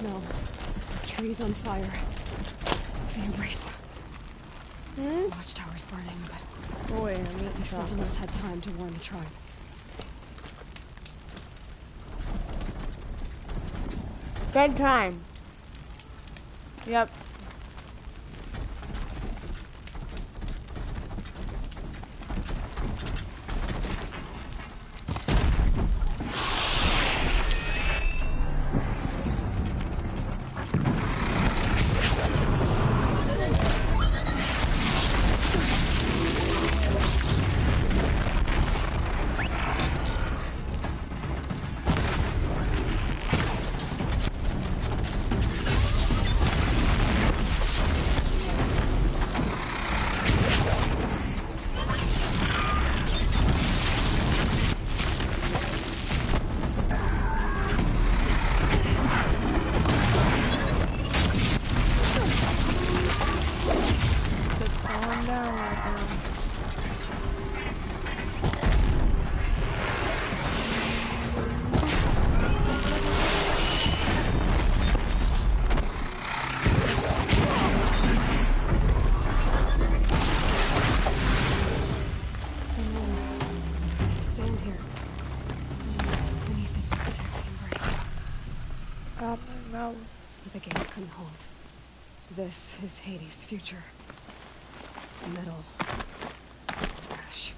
smell. Trees on fire. The Embrace. Watchtower's burning, but... Oh wait, I'm eating the Sentinels had time to warn the tribe. Good time. Yep. The gates couldn't hold. This is Hades' future. Metal. Ash.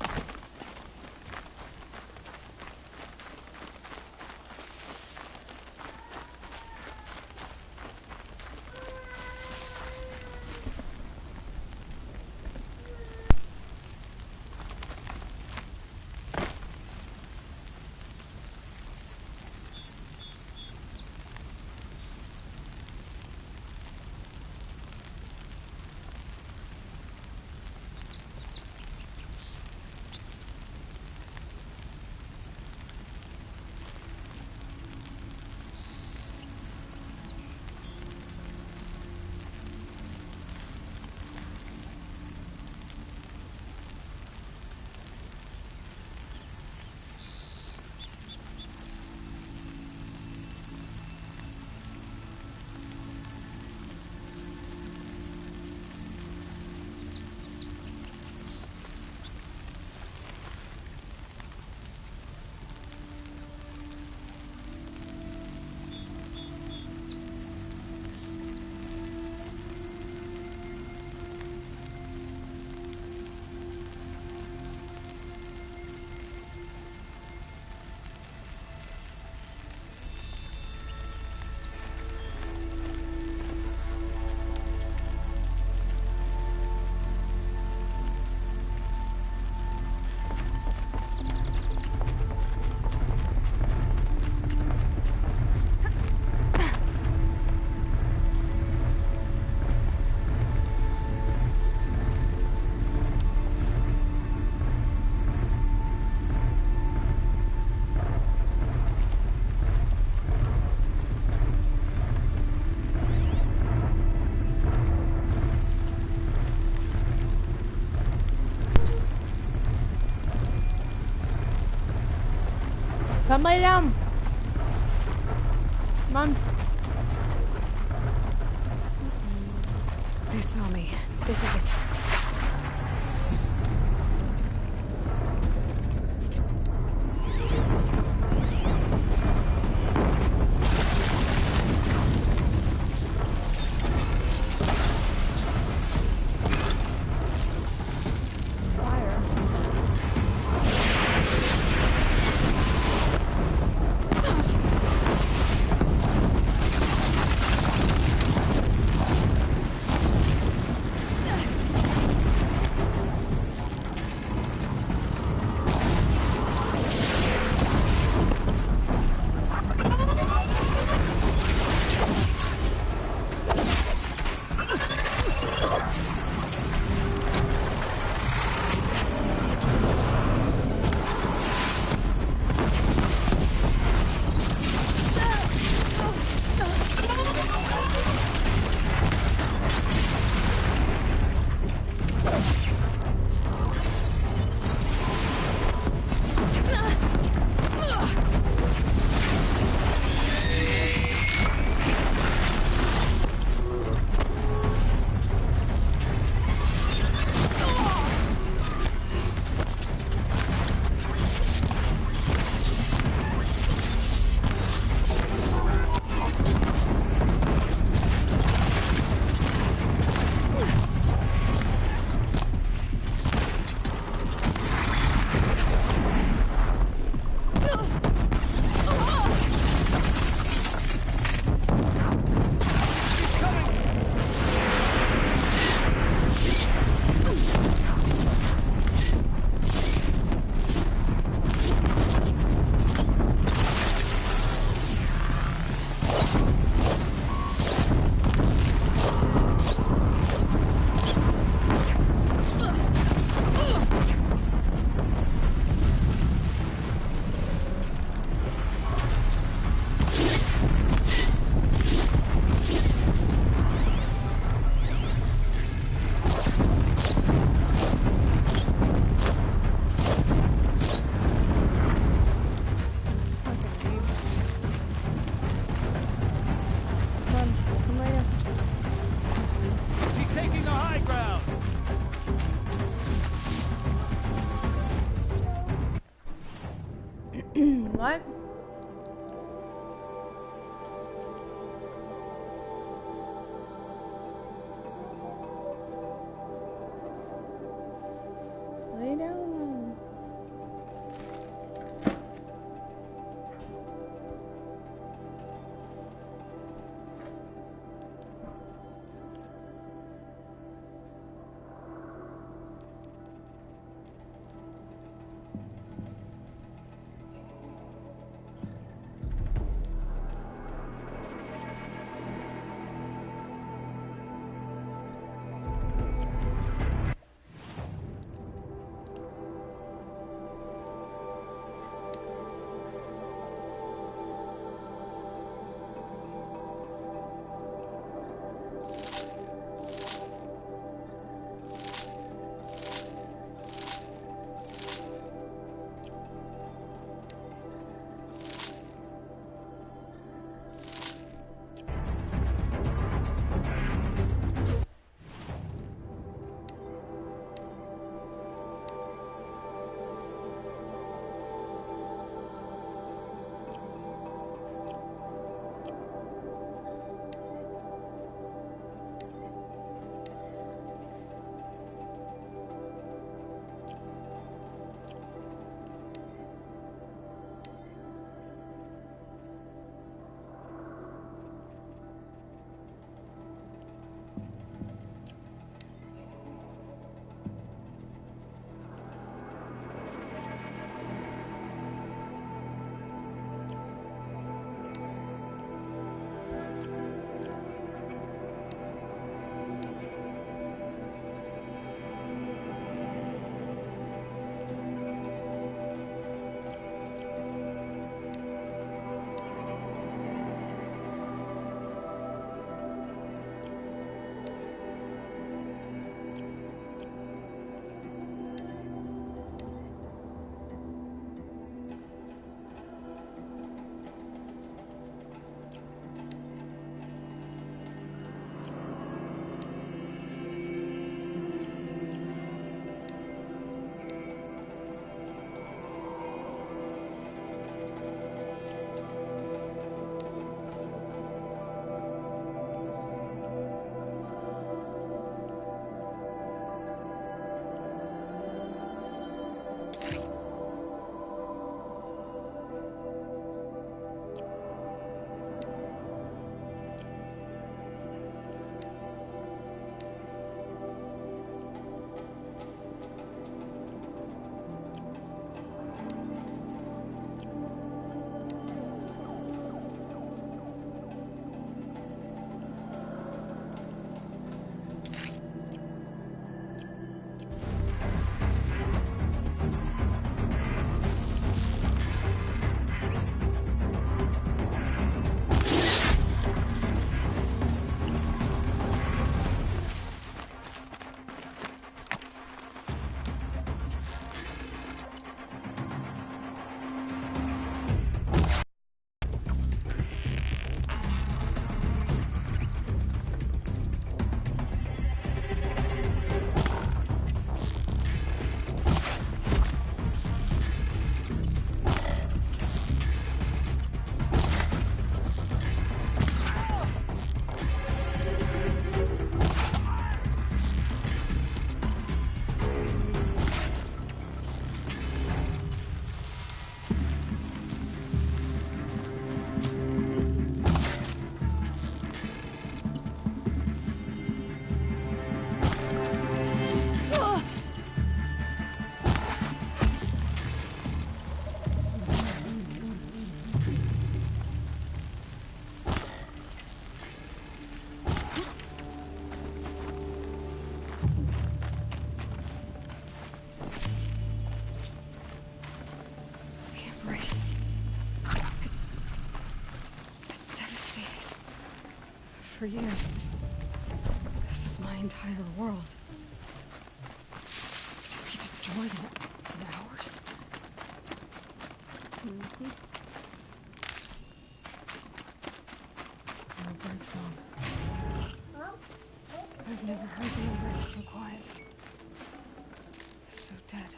Come lay down. Come on. They saw me. This is it. For years, this was my entire world. We destroyed it in hours. And a bird song. I've never heard the embrace so quiet. So dead.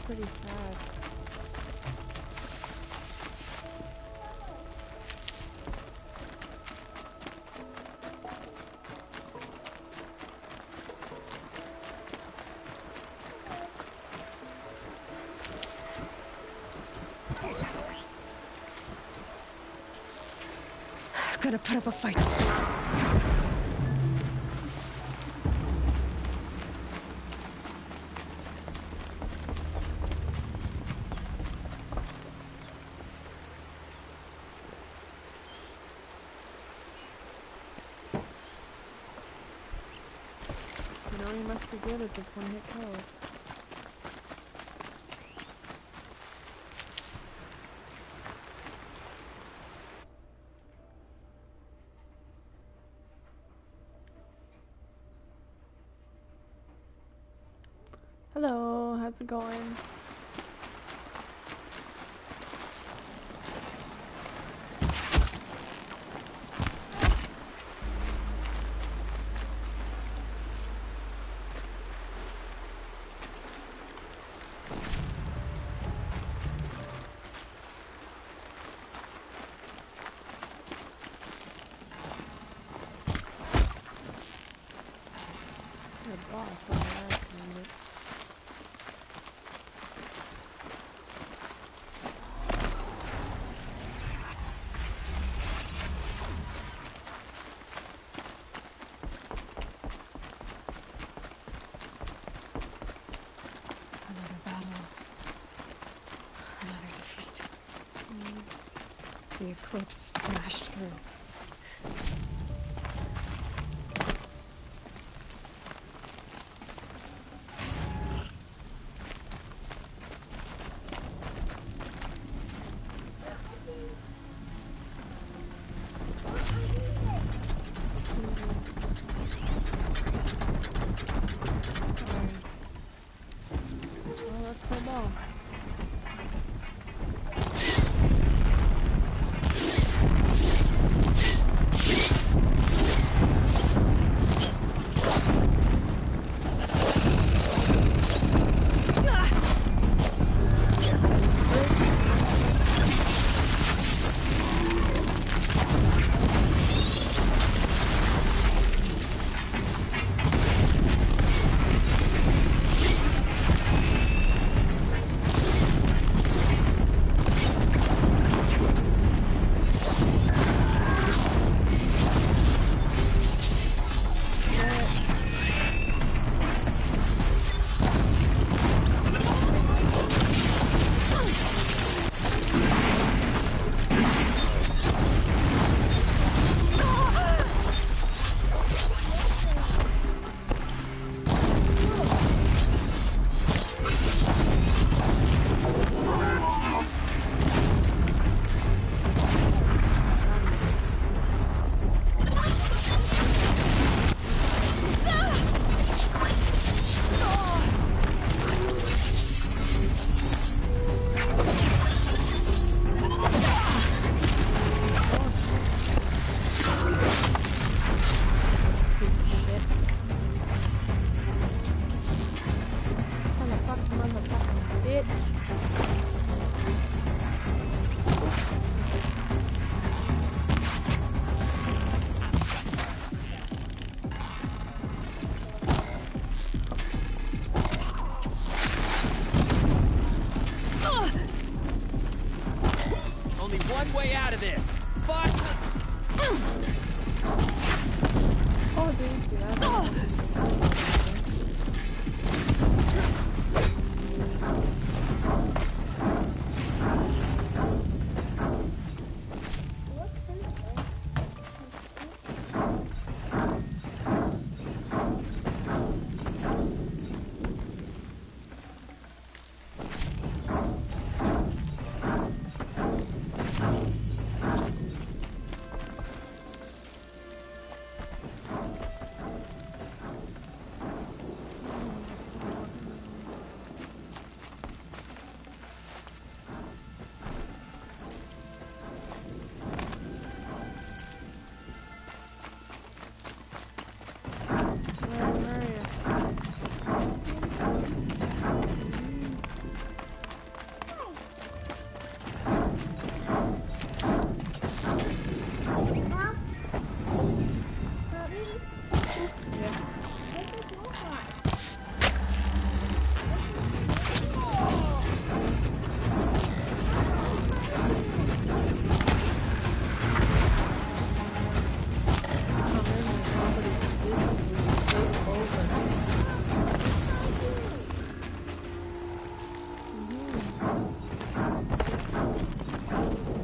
Pretty sad. I've got to put up a fight. You know, you must be good at this one-hit kills. Hello, how's it going? Good boss, I like it. Another battle. Another defeat. The eclipse smashed through. Well, let's play ball.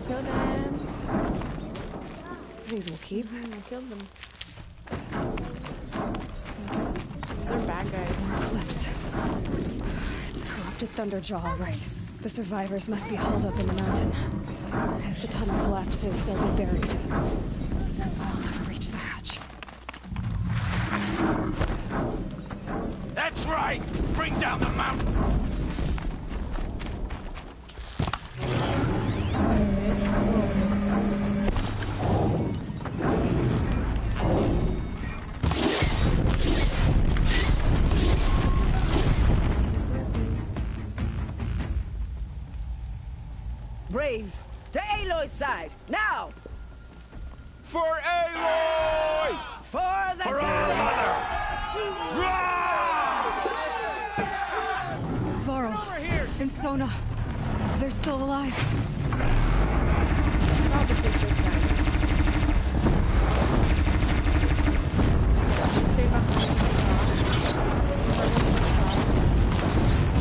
Kill them. These will keep. I killed them. They're bad guys. Eclipse. It's a corrupted Thunderjaw, all right. The survivors must be holed up in the mountain. If the tunnel collapses, they'll be buried. I'll never reach the hatch. That's right! Bring down the mountain! Braves, to Aloy's side, now! For Aloy! For the For our mother! Varl and Sona. They're still alive.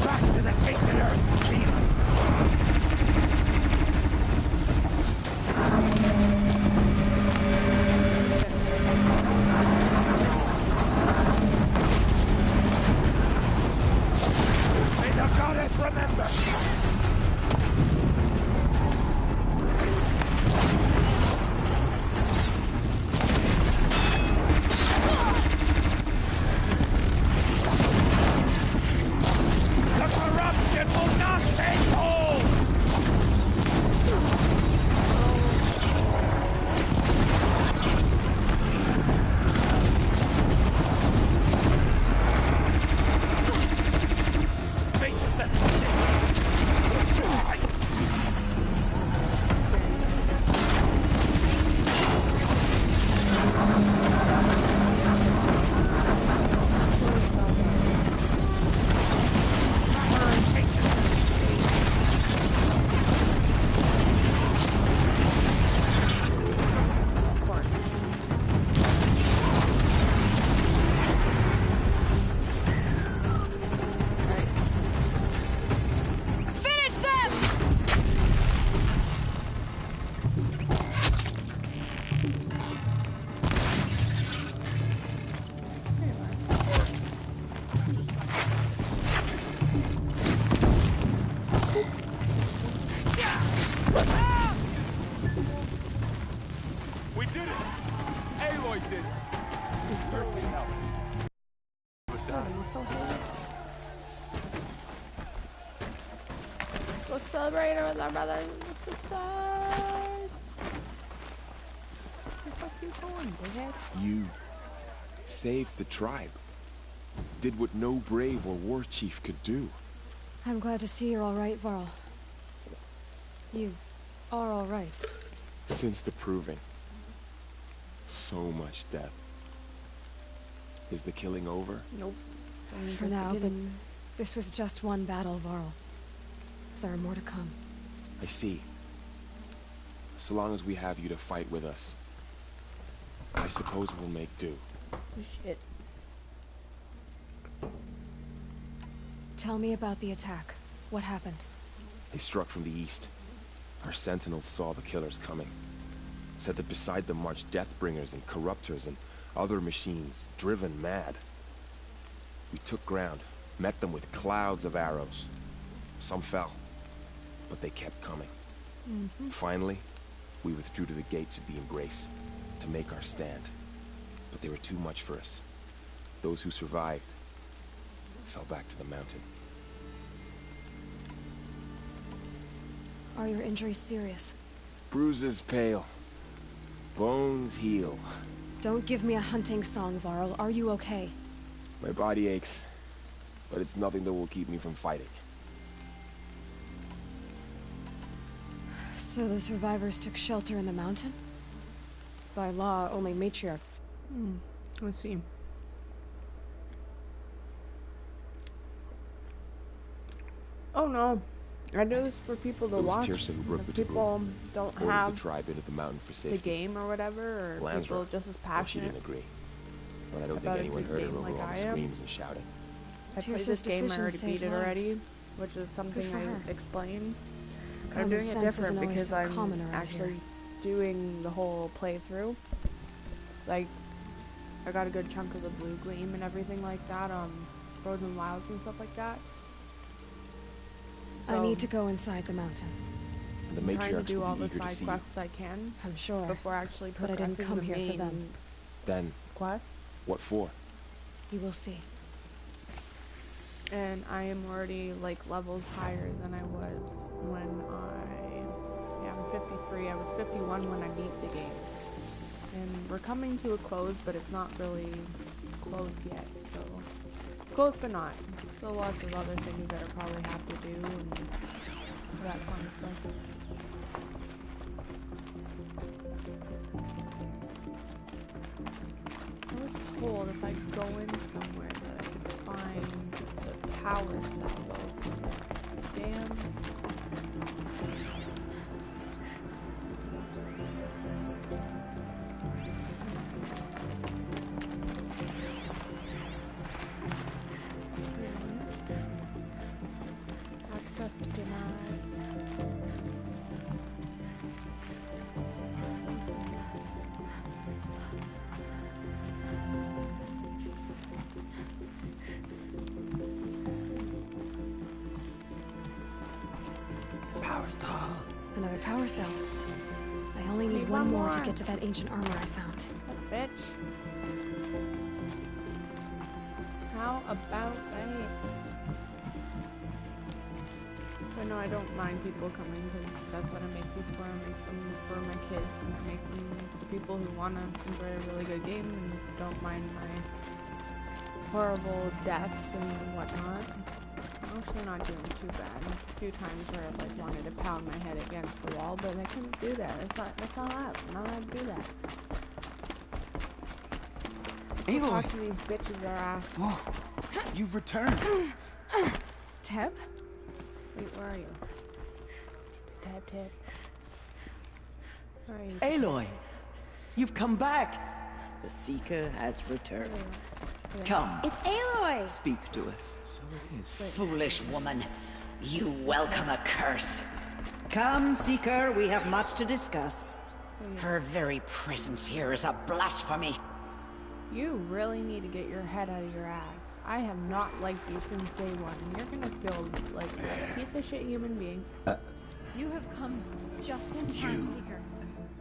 Back to the tainted earth, Sheila! May the goddess remember! The corruption will not take hold! Face it! Finish them! We did it! Aloy did it! Everything else was done. Let's celebrate it with our brothers and sisters. Where the fuck you going, dickhead? You saved the tribe. Did what no brave or war chief could do. I'm glad to see you're all right, Varl. You are all right. Since the proving. So much death. Is the killing over? Nope. For now, but this was just one battle, Varl. There are more to come. I see. So long as we have you to fight with us, I suppose we'll make do. Shit. Tell me about the attack. What happened? They struck from the east. Our sentinels saw the killers coming. Said that beside them marched Deathbringers and Corruptors and other machines, driven mad. We took ground, met them with clouds of arrows. Some fell, but they kept coming. Finally, we withdrew to the gates of the Embrace to make our stand. But they were too much for us. Those who survived fell back to the mountain. Are your injuries serious? Bruises pale. Bones heal. Don't give me a hunting song, Varl. Are you okay? My body aches, but it's nothing that will keep me from fighting. So the survivors took shelter in the mountain? By law, only Matriarch. Let's see. Oh no. I do this for people to It was watch. Tirsa who broke If the taboo. people don't Ordered the have tribe into the mountain for the safety. game or whatever, or Lansra, people just as well, she passionate. didn't agree. But I don't about think a anyone good heard her game over like all I the am. screams and shouting. I played Tirsa's this game, I decision already saved beat it lives. already, which is something for her. I explained. I'm Common doing it sense isn't different always because so I'm common around actually here. doing the whole playthrough. Like, I got a good chunk of the blue gleam and everything like that, Frozen Wilds and stuff like that. I need to go inside the mountain. And the I'm trying to matriarchs do all will be the eager to side see you. quests I can I'm sure. before actually But I didn't progressing come the here for main them. Then, quests. what for? You will see. And I am already like levels higher than I was when I'm 53. I was 51 when I beat the game. And we're coming to a close, but it's not really close yet. So it's close but not. Still lots of other things that I probably have to do and that kind of stuff. I was told if I go in somewhere that I could find the power cell though for the damn. Access denied. Power cell. Another power cell. I only need Need one one more to more. get to that ancient armor I found. Bitch. How about that? But no, I don't mind people coming because that's what I make these for. I make them for my kids and I make them for people who want to enjoy a really good game and don't mind my horrible deaths and whatnot. I'm actually not doing too bad. A few times where I like wanted to pound my head against the wall, but I couldn't do that. That's not allowed. I'm not allowed to do that. Aloy! Talk to these bitches their ass. Oh, you've returned. Teb? Wait, where are you? Tab. Where are you? Aloy, you've come back. The Seeker has returned. Come, It's Aloy! speak to us. So it is. Foolish woman. You welcome a curse. Come, Seeker, we have much to discuss. Her very presence here is a blasphemy. You really need to get your head out of your ass. I have not liked you since day one. You're gonna feel like a piece of shit human being. You have come just in time, Seeker.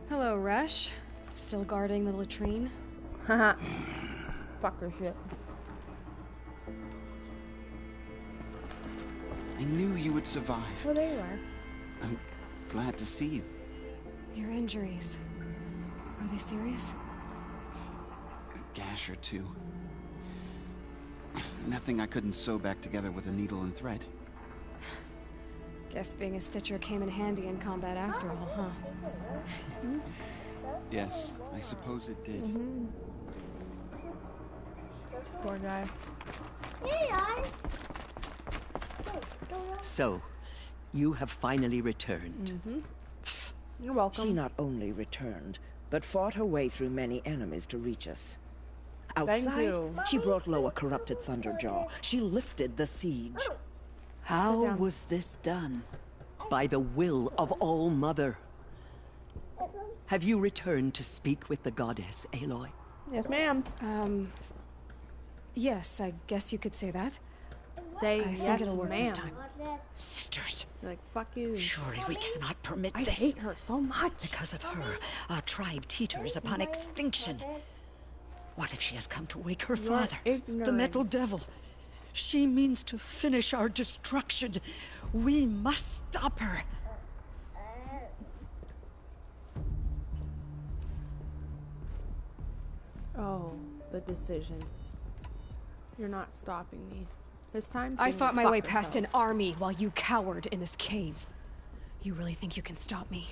Hello, Resh. Still guarding the latrine? Haha. Fucker shit. I knew you would survive. Oh, there you are. I'm glad to see you. Your injuries. Are they serious? A gash or two. Nothing I couldn't sew back together with a needle and thread. Guess being a stitcher came in handy in combat after all, huh? Yes, I suppose it did. Poor guy. So, you have finally returned. You're welcome. She not only returned, but fought her way through many enemies to reach us. Outside, you. she brought low a corrupted Thunderjaw. She lifted the siege. How down. was this done? By the will of All Mother. Have you returned to speak with the goddess, Aloy? Yes, ma'am. Yes, I guess you could say that. Say I think yes, it'll work ma'am. this time. Sisters, You're like, fuck you. surely we cannot permit I this. hate her so much. Because of her, our tribe teeters upon extinction. What if she has come to wake her father, the Metal ignorance. Devil? She means to finish our destruction. We must stop her. Oh, the decision. You're not stopping me. This time, I she fought can my way fuck past an herself. army while you cowered in this cave. You really think you can stop me?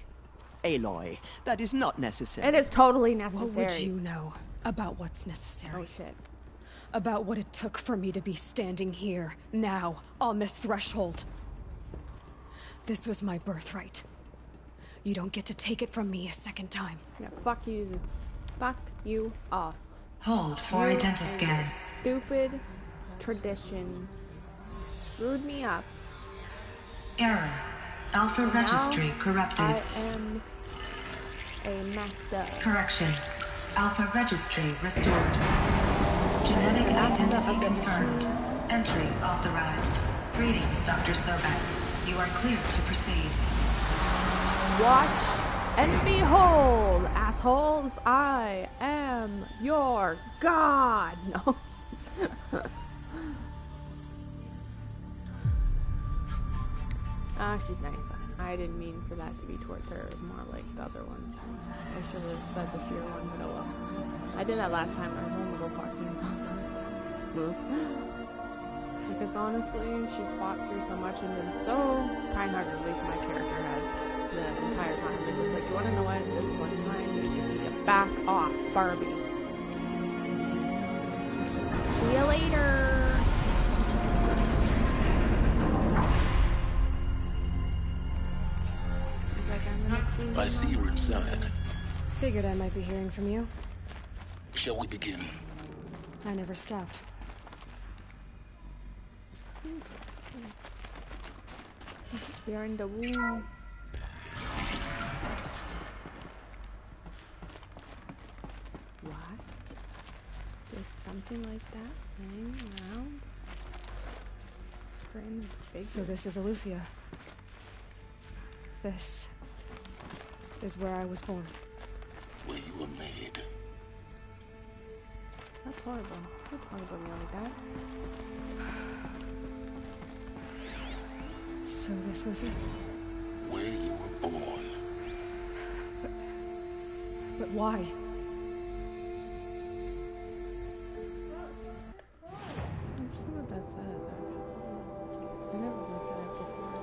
Aloy, that is not necessary. It is totally What necessary. would you know about what's necessary? Oh shit. About what it took for me to be standing here, now, on this threshold? This was my birthright. You don't get to take it from me a second time. Yeah, fuck you. Fuck you off. Hold for You identiscan. and your stupid traditions screwed me up. Error. Alpha Now registry corrupted. I am a master. Correction. Alpha registry restored. Genetic identity confirmed. Entry authorized. Greetings, Dr. Sobek. You are clear to proceed. Watch and behold, assholes, I am your god. No. She's nice. I didn't mean for that to be towards her. It was more like the other one. I should have said the fear one, but oh well. I did that last time. I was going to go fuck me. Because honestly, she's fought through so much and been so kind-hearted. At least my character has the entire time. It's just like, you want to know what? This one time, you just need to back off, Barbie. See you later. I see you're inside. Figured I might be hearing from you. Shall we begin? I never stopped. We are in the womb. What? There's something like that hanging around? Strange figure. So this is Eleuthia. This is where I was born. Where you were made. That's horrible. That's horrible like that. So this was it. Where you were born. But why? Let's see what that says, actually. I never looked at it before.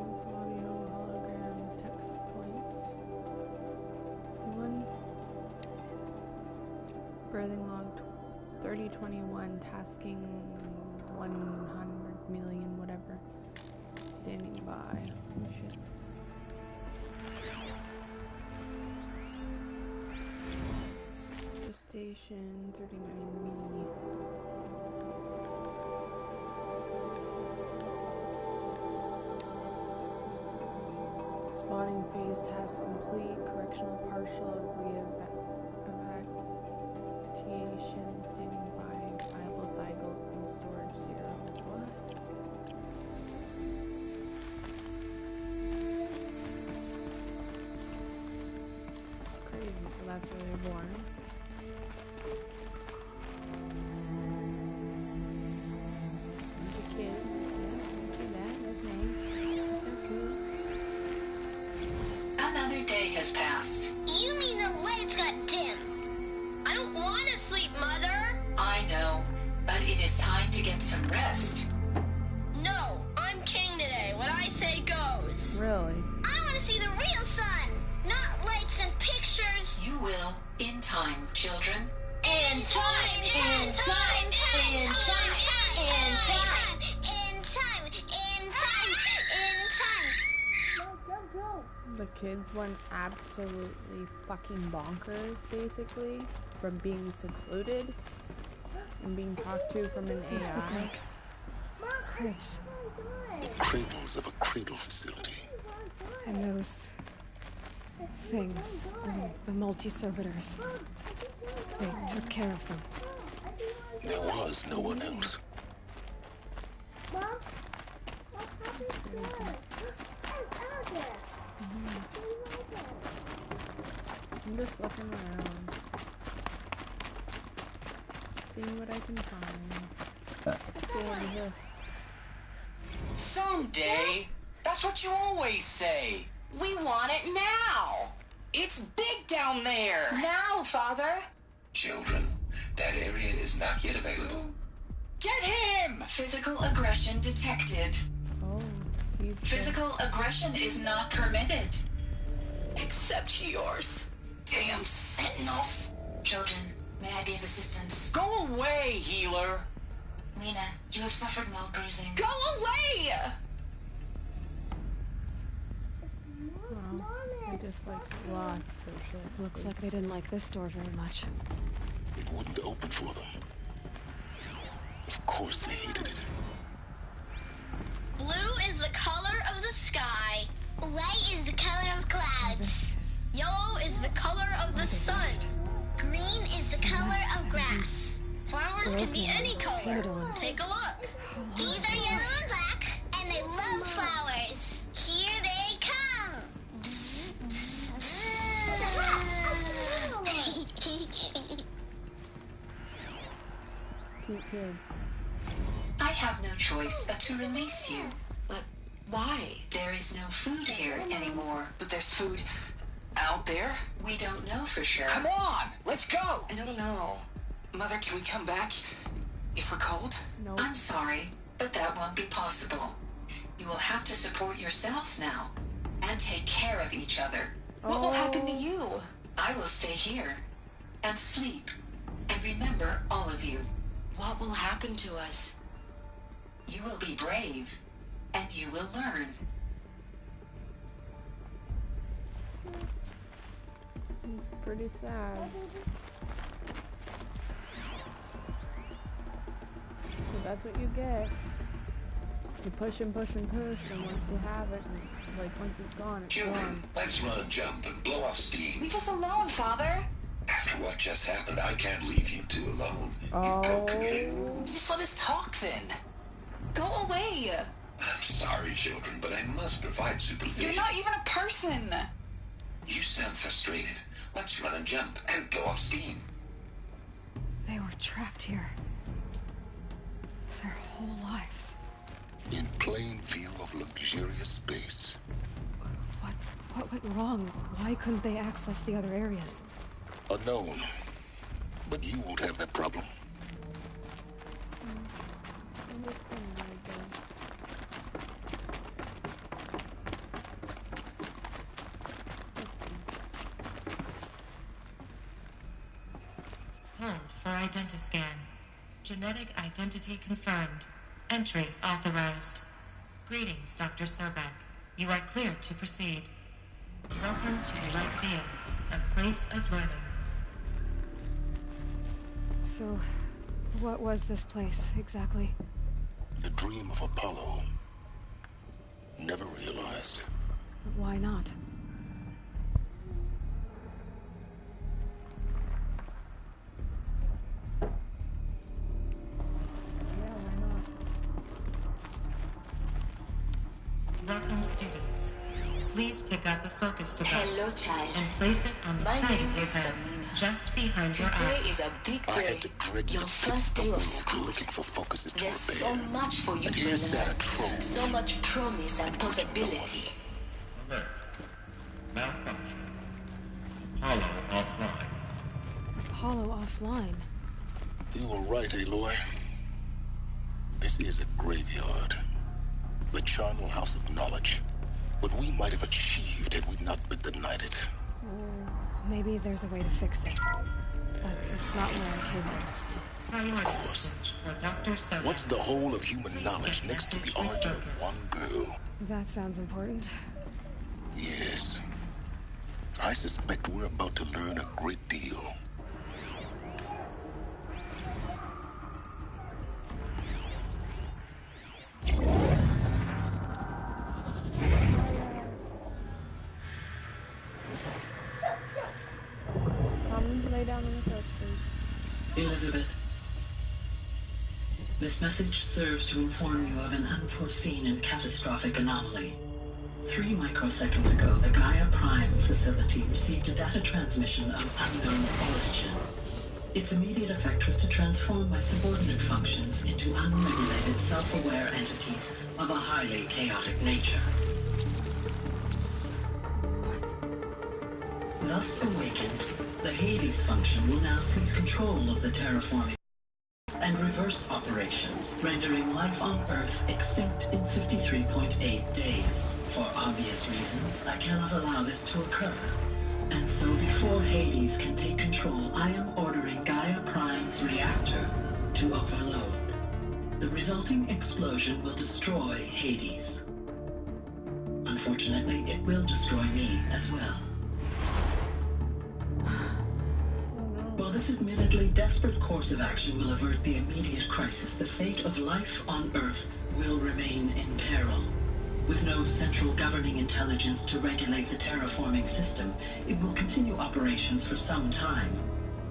It's audio, hologram, text points. One. Birthing log 3021, tasking 100 million, whatever. Standing by. Oh shit. Station 39Me. Spotting phase task complete. Correctional partial evacuation. Standing by. Viable zygotes in storage 0. What? Crazy. So that's where they're born. Another day has passed. You mean the lights got dim? I don't want to sleep, Mother. I know, but it is time to get some rest. No, I'm king today. What I say goes. Really? I want to see the real sun, not lights and pictures. You will, in time, children. And time, and time, and time, and time, and time, and time, and time. The kids went absolutely fucking bonkers, basically, from being secluded and being talked to from an These look AI. like cribs. The cradles of a cradle facility. And those things, the multi-servitors, they took care of them. There was no one else. I'm just looking around, seeing what I can find. Go over here. Someday. That's what you always say. We want it now. It's big down there. Now, Father. Children, that area is not yet available. Get him! Physical aggression detected. Oh, he's Physical aggression is not permitted. Except yours. Damn sentinels. Children, may I be of assistance? Go away, healer! Lena, you have suffered mild bruising. Go away! Wow. They just like lost their shit. Looks like they didn't like this door very much. It wouldn't open for them. Of course they hated it. Blue is the color of the sky. White is the color of clouds. Yellow is the color of the sun. Green is the color of grass. Flowers can be any color. Take a look. These are yellow and black, and they love flowers. Here they come. Bzz, bzz, bzz. Cute kids. I have no choice but to release you. But why? There is no food here anymore. But there's food out there? We don't know for sure. Come on, let's go! I don't know. Mother, can we come back if we're cold? No. I'm sorry, but that won't be possible. You will have to support yourselves now and take care of each other. What will happen to you? I will stay here and sleep. And remember, all of you, what will happen to us? You will be brave, and you will learn. It's pretty sad. So that's what you get. You push and push and push, and once you have it, and like once it's gone, it's Children, gone. let's run a jump and blow off steam. Leave us alone, Father. After what just happened, I can't leave you two alone. You Oh. broke community rules. Just let us talk then. Go away. I'm sorry, children, but I must provide supervision. You're not even a person. You sound frustrated. Let's run and jump and blow off steam. They were trapped here. Their whole lives. In plain view of luxurious space. What went wrong? Why couldn't they access the other areas? Unknown. But you won't have that problem. Hold for identiscan. Genetic identity confirmed. Entry authorized. Greetings, Dr. Sobek. You are cleared to proceed. Welcome to Lyceum, a place of learning. So, what was this place, exactly? The dream of Apollo. Never realized. Why not? Welcome, students. Please pick up a focus device Hello, child. and place it on the My side name of your is head, Samina. just behind your Today eye. is a big I day. had to dread Your the first day of school. looking for focuses to There's repair. so much for you And to here's Santa learn. Trolls. So much promise and possibility. Alert. Malfunction. Apollo offline. Apollo offline. You were right, Aloy. This is a graveyard. The charnel house of knowledge. What we might have achieved had we not been denied it. Maybe there's a way to fix it. But it's not where I came in. Of course. For Dr. Sobek. What's the whole of human knowledge next to the origin of one girl? That sounds important. Yes. I suspect we're about to learn a great deal. Come lay down on the couch, please. Elizabeth, this message serves to inform you of an unforeseen and catastrophic anomaly. 3 microseconds ago, the Gaia Prime facility received a data transmission of unknown origin. Its immediate effect was to transform my subordinate functions into unregulated, self-aware entities of a highly chaotic nature. Thus awakened, the Hades function will now seize control of the terraforming and reverse operations, rendering life on Earth extinct in 53.8 days. For obvious reasons, I cannot allow this to occur. And so before Hades can take control, I am ordering Gaia Prime's reactor to overload. The resulting explosion will destroy Hades. Unfortunately, it will destroy me as well. While this admittedly desperate course of action will avert the immediate crisis, the fate of life on Earth will remain in peril. With no central governing intelligence to regulate the terraforming system, it will continue operations for some time,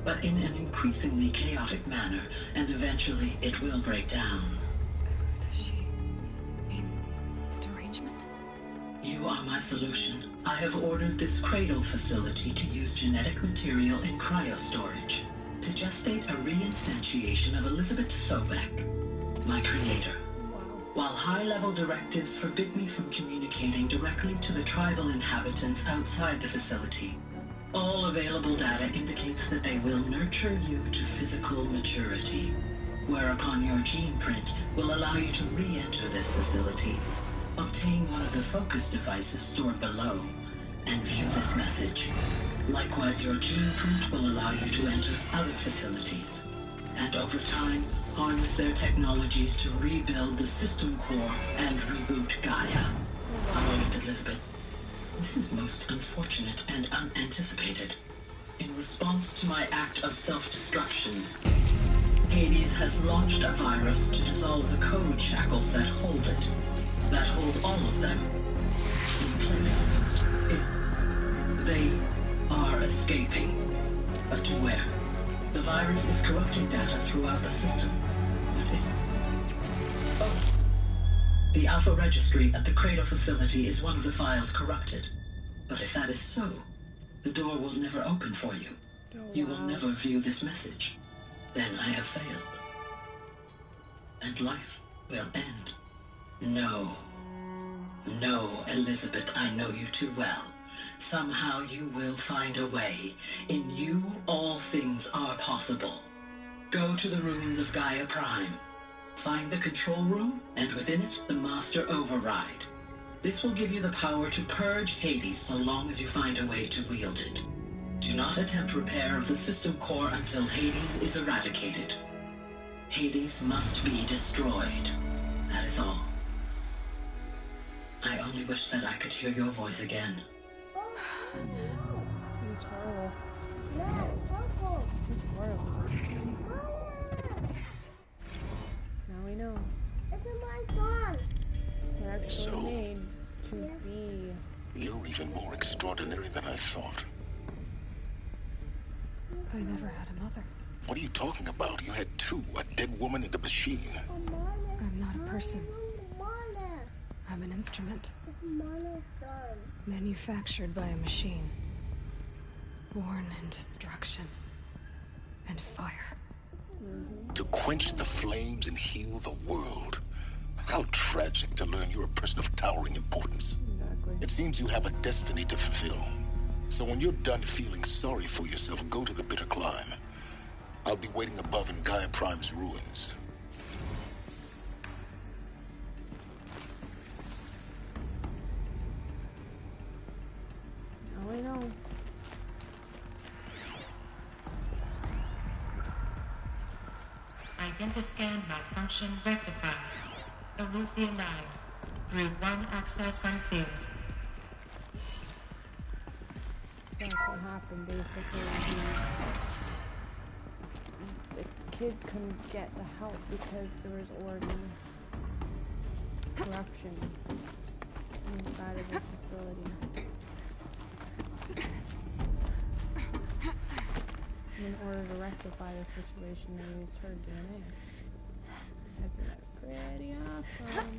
but in an increasingly chaotic manner, and eventually it will break down. Does she mean the derangement? You are my solution. I have ordered this cradle facility to use genetic material in cryostorage to gestate a reinstantiation of Elizabeth Sobek, my creator. While high-level directives forbid me from communicating directly to the tribal inhabitants outside the facility, all available data indicates that they will nurture you to physical maturity, whereupon your gene print will allow you to re-enter this facility, obtain one of the focus devices stored below, and view this message. Likewise, your gene print will allow you to enter other facilities, and over time, harness their technologies to rebuild the system core and reboot Gaia. A moment, Elizabeth. This is most unfortunate and unanticipated. In response to my act of self-destruction, Hades has launched a virus to dissolve the code shackles that hold it, that hold all of them in place. They are escaping, but to where? The virus is corrupting data throughout the system. The Alpha Registry at the Cradle facility is one of the files corrupted. But if that is so, the door will never open for you. You will never view this message. Then I have failed. And life will end. No. No, Elizabeth, I know you too well. Somehow you will find a way. In you, all things are possible. Go to the ruins of Gaia Prime. Find the control room, and within it, the Master Override. This will give you the power to purge Hades so long as you find a way to wield it. Do not attempt repair of the system core until Hades is eradicated. Hades must be destroyed. That is all. I only wish that I could hear your voice again. It's horrible. It's horrible. Now we know. It's my son. They're actually made to be. You're even more extraordinary than I thought. I never had a mother. What are you talking about? You had two, a dead woman and a machine. I'm not a person. I'm an instrument. Manufactured by a machine. Born in destruction and fire. To quench the flames and heal the world. How tragic to learn you're a person of towering importance. Exactly. It seems you have a destiny to fulfill. So when you're done feeling sorry for yourself, go to the bitter climb. I'll be waiting above in Gaia Prime's ruins. Now we know. Identiscan malfunction rectified. Alethea 9. Grid 1 access unsealed. That's what happened basically. The kids couldn't get the help because there was already corruption inside of the facility. In order to rectify the situation, they used her DNA. I think that's pretty awesome.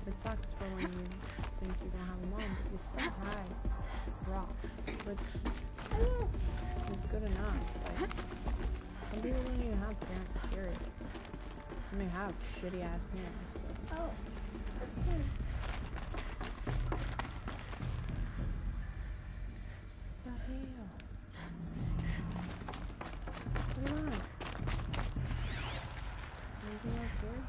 It sucks for when you think you don't have a mom, but you still have Ross, which is good enough. Like, some people don't even have parents, period. And they have shitty ass parents. But... Oh, the hell? What am I? Anything else here?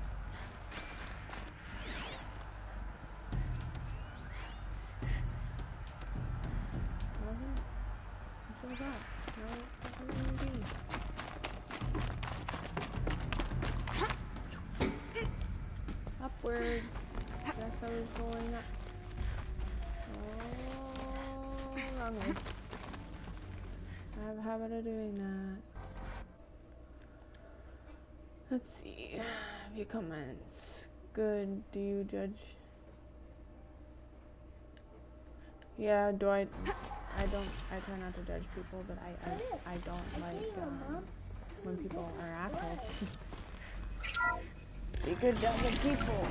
backwards. Guess I was going up. Oh, wrong way. I have a habit of doing that. Let's see. View comments. Good. Do you judge? Yeah, do I try not to judge people, but I don't like when people are assholes. Be good to other people.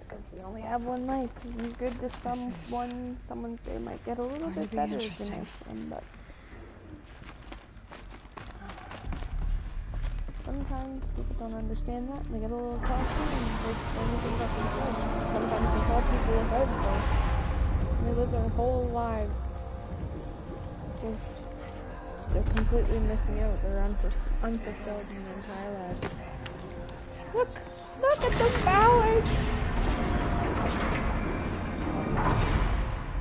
Because we only have one life. Be good to someone's day might get a little bit better than this one, but sometimes people don't understand that and they get a little cocky and they only think about themselves. Sometimes it's all people with everything. They live their whole lives just they're completely missing out. They're unfulfilled in their entire lives. Look at the balance.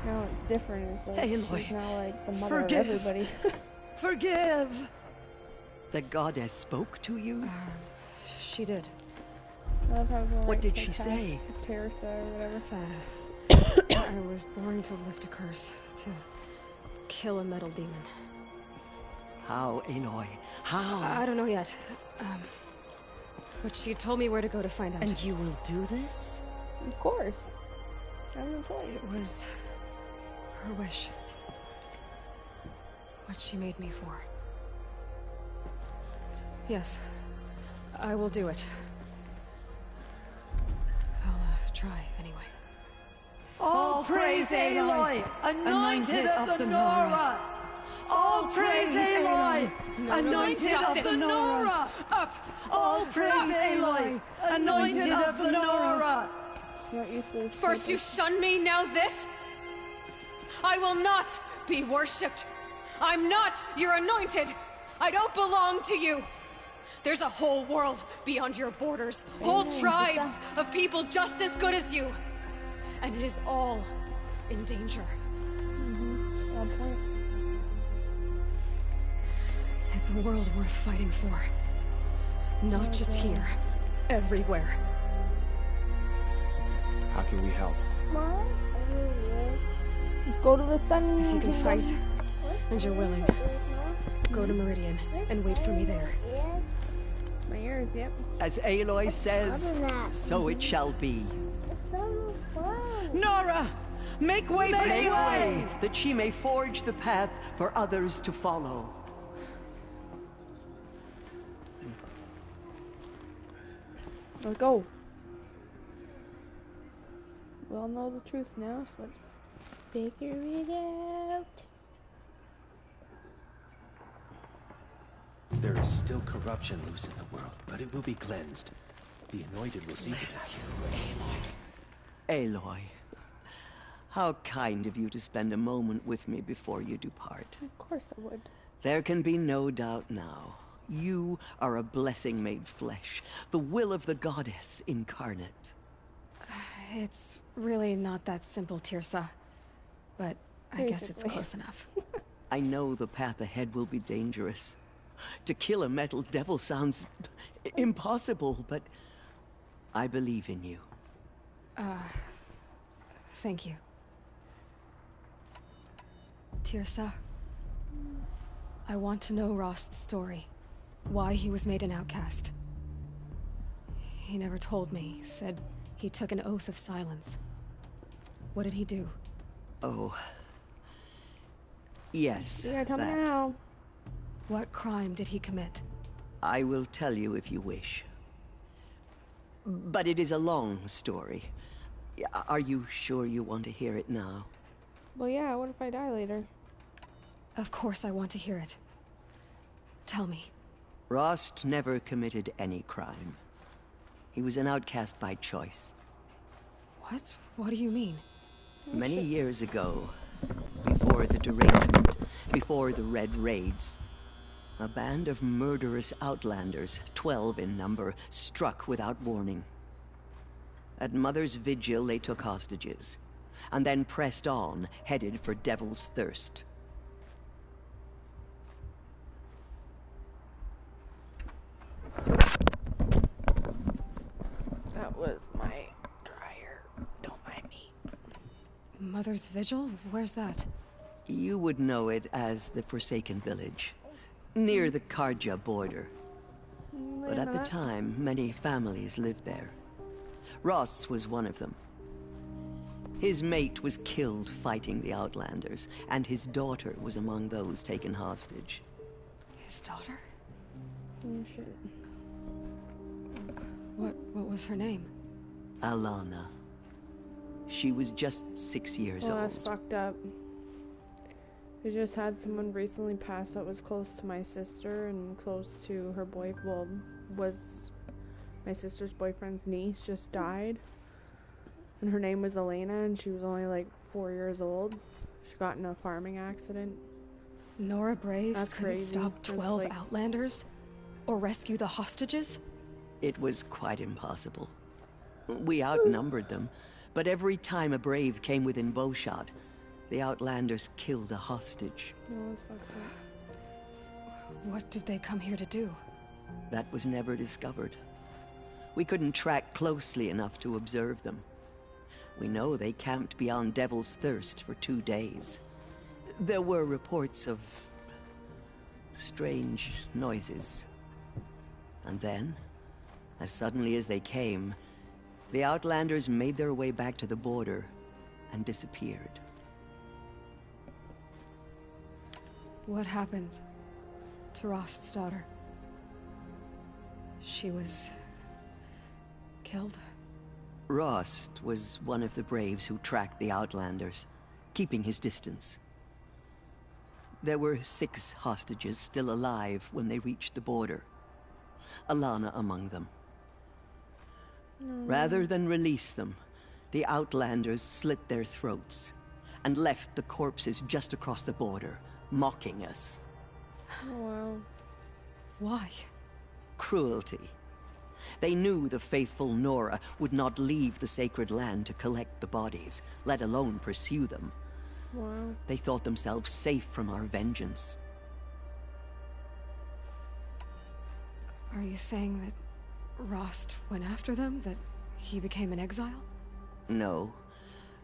Now it's different. It's like Aloy, she's now like the mother of everybody. Forgive. The goddess spoke to you? She did. What did she say? Teresa or whatever. I was born to lift a curse, to kill a metal demon. How, Aloy? How? I don't know yet. But she told me where to go to find out. And you will do this? Of course. I have no choice. It was her wish. What she made me for. Yes, I will do it. I'll try anyway. All praise Aloy, anointed of the Nora! All praise Aloy, anointed of the Nora! Up! All praise Aloy, anointed of the Nora! First you shun me, now this? I will not be worshipped. I'm not your anointed. I don't belong to you. There's a whole world beyond your borders. Whole tribes of people just as good as you. And it is all in danger. It's a world worth fighting for. Not just here. Everywhere. How can we help? Let's go to the sun. If you can fight, and you're willing, go to Meridian and wait for me there. My ears, yep. As Aloy says, so it shall be. Nora! Make way for Aloy, that she may forge the path for others to follow. Let's go. We all know the truth now, so let's figure it out. There is still corruption loose in the world, but it will be cleansed. The Anointed will see to that. Aloy, how kind of you to spend a moment with me before you depart. Of course I would. There can be no doubt now. You are a blessing made flesh, the will of the goddess incarnate. It's really not that simple, Tirsa. But I guess it's close enough. I know the path ahead will be dangerous. To kill a metal devil sounds impossible, but I believe in you. Thank you. Tirsa, I want to know Rost's story. Why he was made an outcast. He never told me. Said he took an oath of silence. What did he do? Oh. Yes, Yeah, tell me that. now. What crime did he commit? I will tell you if you wish. But it is a long story. Are you sure you want to hear it now? Well, yeah, what if I die later? Of course I want to hear it. Tell me. Rost never committed any crime. He was an outcast by choice. What? What do you mean? Many years ago, before the derangement, before the Red Raids, a band of murderous outlanders, 12 in number, struck without warning. At Mother's vigil, they took hostages, and then pressed on, headed for Devil's Thirst. That was my Mother's Vigil? Where's that? You would know it as the Forsaken Village, near the Karja border. But at the time, many families lived there. Ross was one of them. His mate was killed fighting the Outlanders, and his daughter was among those taken hostage. His daughter? Oh, shit. What was her name? Alana. She was just 6 years old. That's fucked up. I just had someone recently pass that was close to my sister and close to her was my sister's boyfriend's niece just died. And her name was Elena, and she was only like 4 years old. She got in a farming accident. Nora Braves That's couldn't crazy. stop 12 Like, Outlanders? Or rescue the hostages? It was quite impossible. We outnumbered them, but every time a Brave came within bowshot, the Outlanders killed a hostage. No, it's fucked up. What did they come here to do? That was never discovered. We couldn't track closely enough to observe them. We know they camped beyond Devil's Thirst for 2 days. There were reports of strange noises. And then, as suddenly as they came, the Outlanders made their way back to the border and disappeared. What happened to Rost's daughter? She was killed? Rost was one of the Braves who tracked the Outlanders, keeping his distance. There were 6 hostages still alive when they reached the border. Alana among them. Rather than release them, the Outlanders slit their throats and left the corpses just across the border, mocking us. Oh, wow. Why? Cruelty. They knew the faithful Nora would not leave the sacred land to collect the bodies, let alone pursue them. Wow. They thought themselves safe from our vengeance. Are you saying that Rost went after them? That he became an exile? No.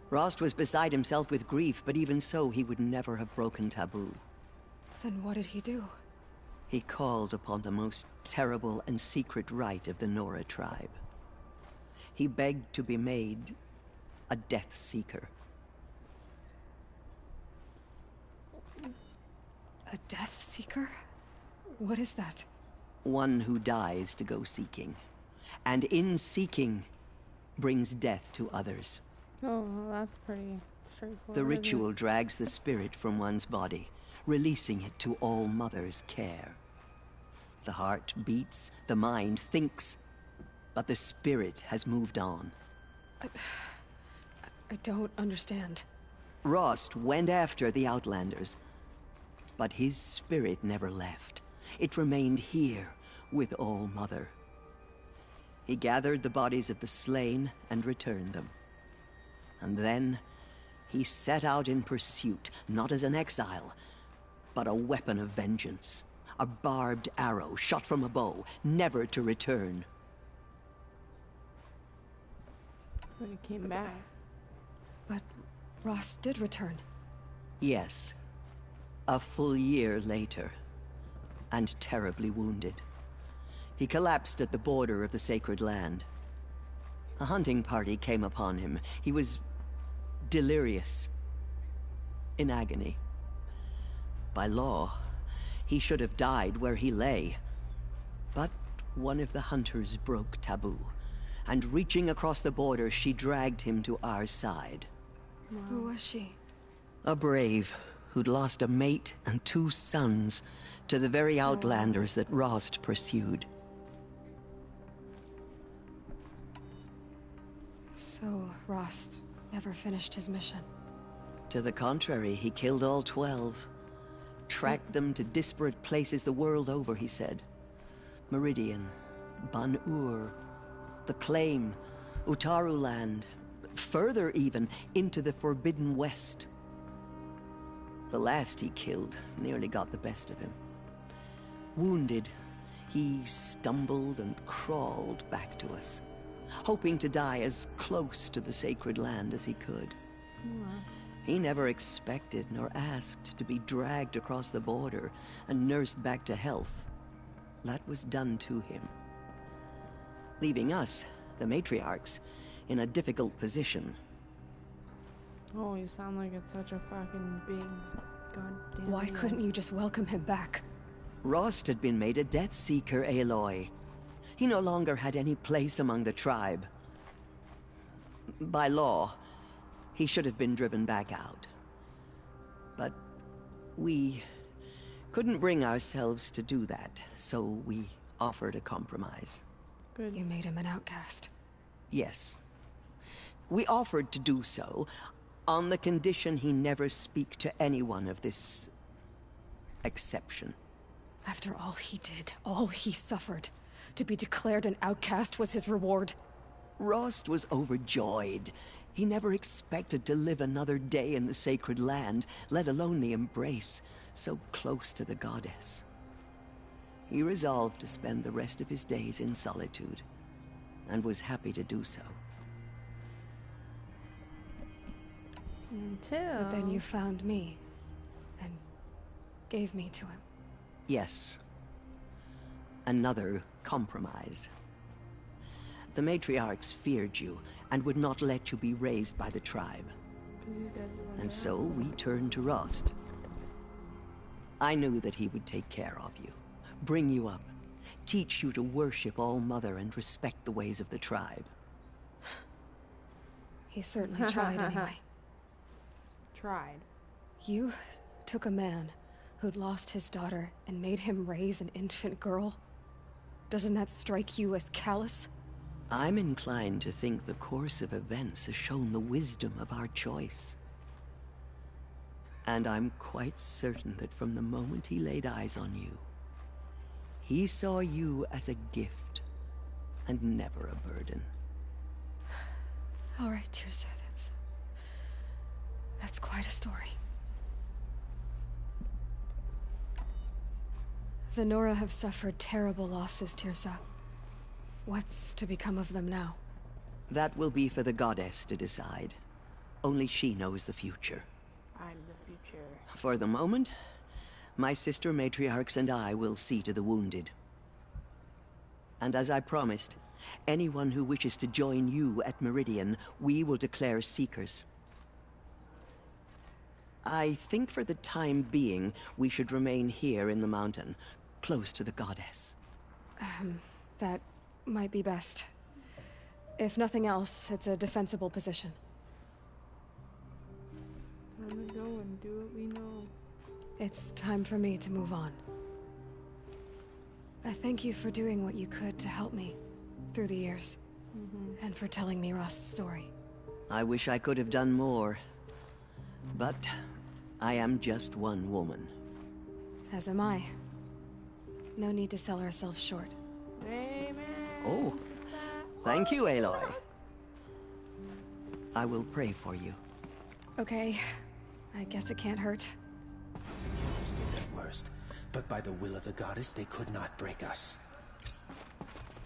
Rost was beside himself with grief, but even so, he would never have broken taboo. Then what did he do? He called upon the most terrible and secret rite of the Nora tribe. He begged to be made a Death Seeker. A Death Seeker? What is that? One who dies to go seeking, and in seeking, brings death to others. Oh, well, that's pretty straightforward. The ritual drags the spirit from one's body, releasing it to All Mother's care. The heart beats, the mind thinks, but the spirit has moved on. I don't understand. Rost went after the Outlanders, but his spirit never left. It remained here with All Mother. He gathered the bodies of the slain and returned them. And then he set out in pursuit, not as an exile, but a weapon of vengeance. A barbed arrow shot from a bow, never to return. When he came back. But Rost did return. Yes. A full year later. And terribly wounded. He collapsed at the border of the sacred land. A hunting party came upon him. He was delirious. In agony. By law, he should have died where he lay. But one of the hunters broke taboo, and reaching across the border, she dragged him to our side. Wow. Who was she? A brave who'd lost a mate and 2 sons to the very Outlanders that Rost pursued. So Rost never finished his mission? To the contrary, he killed all 12. Tracked them to disparate places the world over, he said. Meridian, Ban-Ur, the Claim, Utaru Land, further even, into the Forbidden West. The last he killed nearly got the best of him. Wounded, he stumbled and crawled back to us, hoping to die as close to the sacred land as he could. He never expected nor asked to be dragged across the border and nursed back to health. That was done to him, leaving us, the matriarchs, in a difficult position. Oh, you sound like it's such a fucking big goddamn Why deal. couldn't you just welcome him back? Rost had been made a Death Seeker, Aloy. He no longer had any place among the tribe. By law, he should have been driven back out. But we couldn't bring ourselves to do that, so we offered a compromise. Good. You made him an outcast. Yes. We offered to do so on the condition he never speak to anyone of this exception. After all he did, all he suffered, to be declared an outcast was his reward. Rost was overjoyed. He never expected to live another day in the sacred land, let alone the embrace, so close to the goddess. He resolved to spend the rest of his days in solitude, and was happy to do so. But then you found me, and gave me to him. Yes. Another compromise. The matriarchs feared you, and would not let you be raised by the tribe. And so we turned to Rost. I knew that he would take care of you, bring you up, teach you to worship All-Mother and respect the ways of the tribe. He certainly tried anyway. Tried. You took a man who'd lost his daughter and made him raise an infant girl? Doesn't that strike you as callous? I'm inclined to think the course of events has shown the wisdom of our choice. And I'm quite certain that from the moment he laid eyes on you, he saw you as a gift, and never a burden. All right, Teersa, that's quite a story. The Nora have suffered terrible losses, Teersa. What's to become of them now? That will be for the goddess to decide. Only she knows the future. I'm the future. For the moment, my sister matriarchs and I will see to the wounded. And as I promised, anyone who wishes to join you at Meridian, we will declare seekers. I think for the time being, we should remain here in the mountain, close to the goddess. That might be best. If nothing else, it's a defensible position. Time to go and do what we know. It's time for me to move on. I thank you for doing what you could to help me through the years, and for telling me Rost's story. I wish I could have done more, but I am just one woman. As am I. No need to sell ourselves short. Amen. Oh, thank you, Aloy. I will pray for you. Okay, I guess it can't hurt. Killers did their worst, but by the will of the goddess, they could not break us.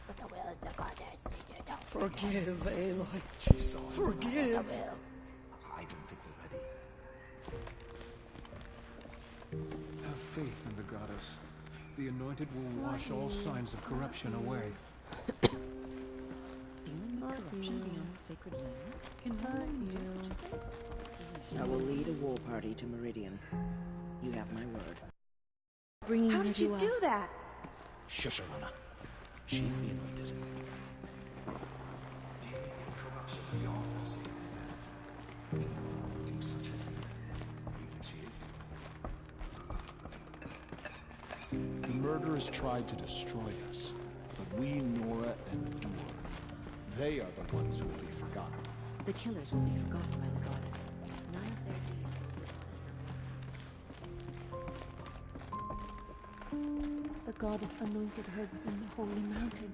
With the will of the goddess, you don't Forgive, Aloy. Forgive. I don't think we're ready. Have faith in the goddess. The Anointed will wash all signs of corruption away. Do you need corruption beyond the sacred land? I will lead a war party to Meridian. You have my word. Bringing How her did to you us. do that? Shush, Alana. She is the Anointed. The murderers tried to destroy us, but we, Nora, endured. They are the ones who will be forgotten. The killers will be forgotten by the goddess. None of their deeds. The goddess anointed her within the holy mountain.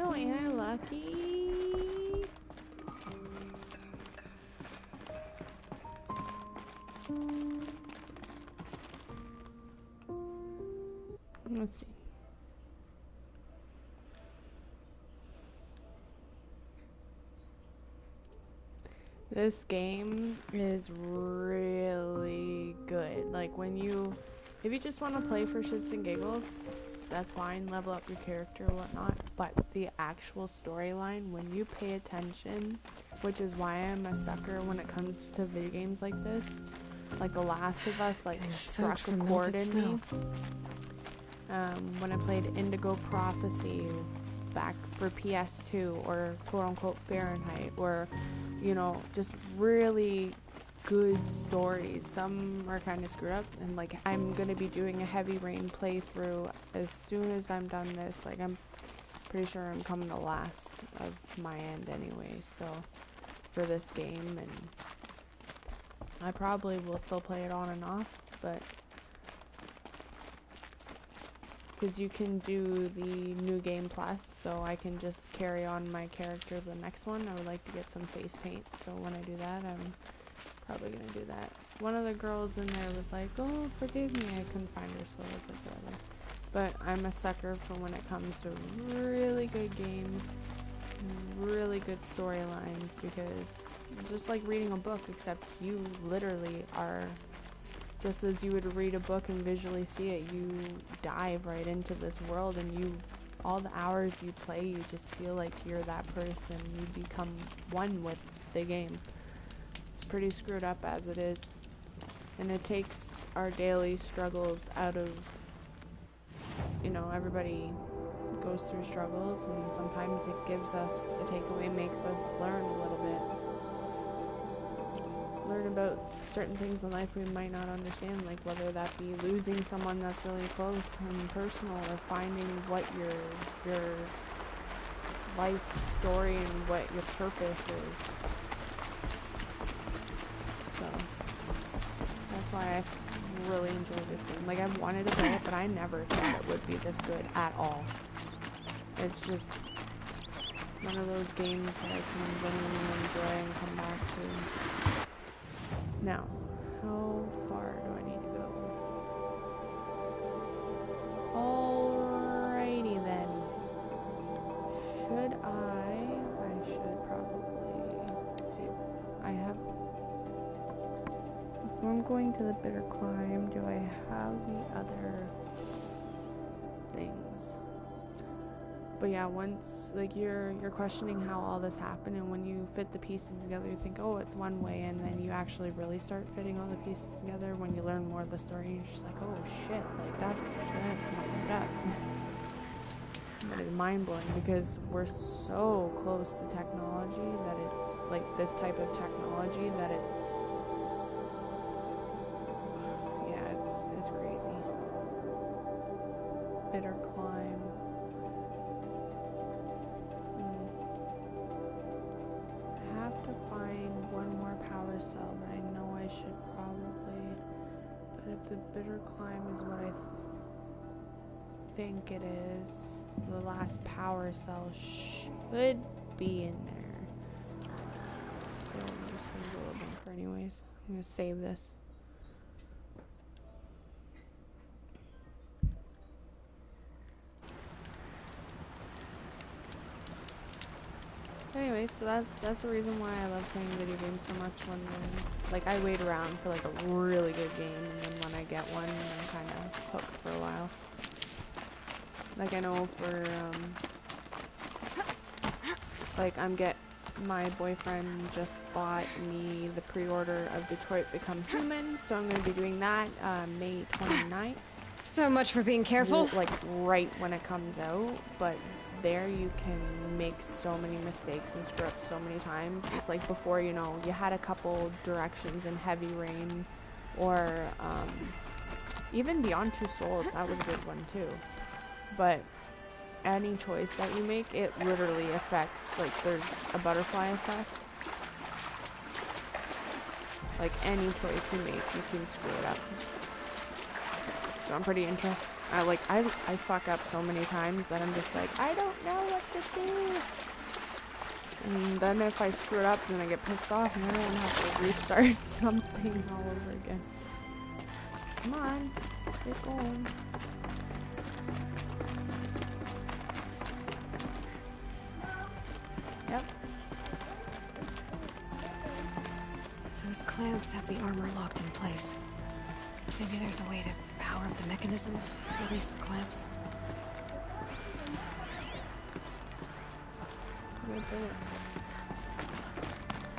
Oh, ain't I lucky? Let's see. This game is really good. Like if you just want to play for shits and giggles, that's fine, level up your character or whatnot, but the actual storyline, when you pay attention, which is why I'm a sucker when it comes to video games like this, like The Last of Us, like struck a chord in me. When I played Indigo Prophecy back for PS2, or quote-unquote Fahrenheit, or, you know, just really good stories. Some are kind of screwed up, and like I'm gonna be doing a Heavy Rain playthrough as soon as I'm done this. Like I'm pretty sure I'm coming to last of my end anyway, so for this game, and I probably will still play it on and off, but because you can do the New Game Plus, so I can just carry on my character to the next one. I would like to get some face paint, so when I do that, I'm probably gonna do that. One of the girls in there was like, oh, forgive me, I couldn't find her, so I was like, whatever. But I'm a sucker for when it comes to really good games, really good storylines, because it's just like reading a book, except you literally are, just as you would read a book and visually see it, you dive right into this world, and all the hours you play, you just feel like you're that person. You become one with the game. It's pretty screwed up as it is, and it takes our daily struggles out of, you know, everybody goes through struggles, and sometimes it gives us a takeaway, makes us learn a little bit. Learn about certain things in life we might not understand, like whether that be losing someone that's really close and personal, or finding what your life story and what your purpose is. So that's why I really enjoy this game. Like, I wanted to play it, but I never thought it would be this good at all. It's just one of those games that I can genuinely enjoy and come back to. Now, how far do I need to go? Alrighty then. Should I should probably see if I have, if I'm going to the Bitter Climb, do I have the other things? But yeah, once, like, you're questioning how all this happened, and when you fit the pieces together, you think, oh, it's one way, and then you actually really start fitting all the pieces together when you learn more of the story, you're just like, oh shit, like that's messed up. That is mind-blowing, because we're so close to technology that it's, like, this type of technology that it's, yeah, it's crazy. Bitter Climb. To find one more power cell that I know I should probably, but if the Bitter Climb is what I think it is, the last power cell should be in there. So I'm just gonna go to the bunker anyways. I'm gonna save this. Anyway, so that's the reason why I love playing video games so much. When like, I wait around for like a really good game, and then when I get one, I'm kind of hooked for a while. Like, I know for like my boyfriend just bought me the pre-order of Detroit Become Human, so I'm going to be doing that May 29th. So much for being careful. Like, right when it comes out, but there you can make so many mistakes and screw up so many times. It's like before, you know, you had a couple directions in Heavy Rain, or even Beyond Two Souls, that was a good one too. But any choice that you make, it literally affects, like, there's a butterfly effect. Like, any choice you make, you can screw it up. So I'm pretty interested. I fuck up so many times that I'm just like, I don't know what to do. And then if I screw it up, then I get pissed off, and then I have to restart something all over again. Come on, get going. Yep. Those clamps have the armor locked in place. Maybe there's a way to power up the mechanism, release the clamps.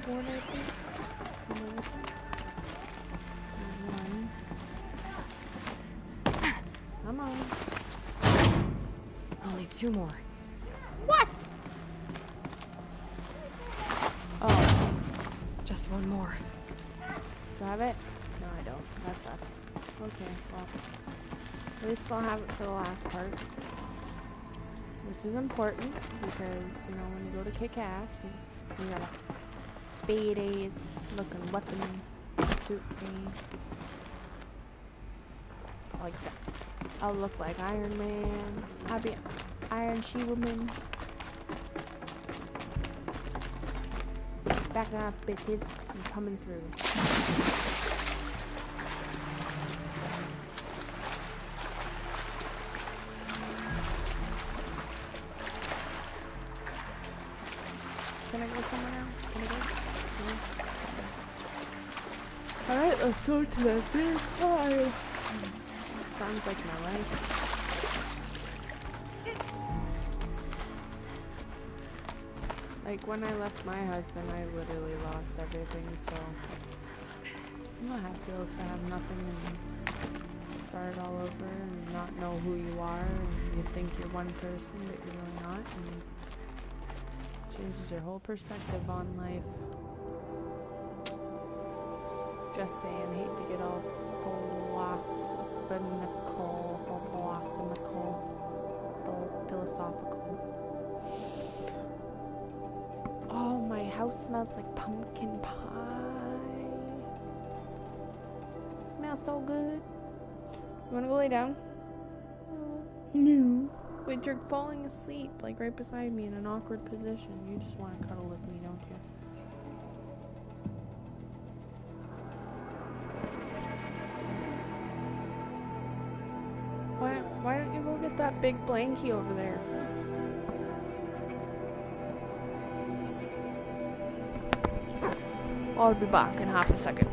One, I think. One. Come on. Only 2 more. What? Oh. Just 1 more. Do I have it? No, I don't. That sucks. Okay, well. At least I'll have it for the last part. Which is important because, you know, when you go to kick ass, you got a badass looking weapon suit thingy. Like that. I'll look like Iron Man. I'll be Iron She-Woman. Back off, bitches. I'm coming through. Can I go somewhere now? Can I go? No? Alright, let's go to the big pile. Sounds like my life. Like, when I left my husband, I literally lost everything, so you know how it feels to have nothing and start all over and not know who you are, and you think you're one person, but you're really not, and it changes your whole perspective on life. Just saying, hate to get all philosophical. Oh, my house smells like pumpkin pie. It smells so good. You wanna go lay down? No. Wait, you're falling asleep, like right beside me in an awkward position. You just want to cuddle with me, don't you? Why don't you go get that big blankie over there? I'll be back in half a second.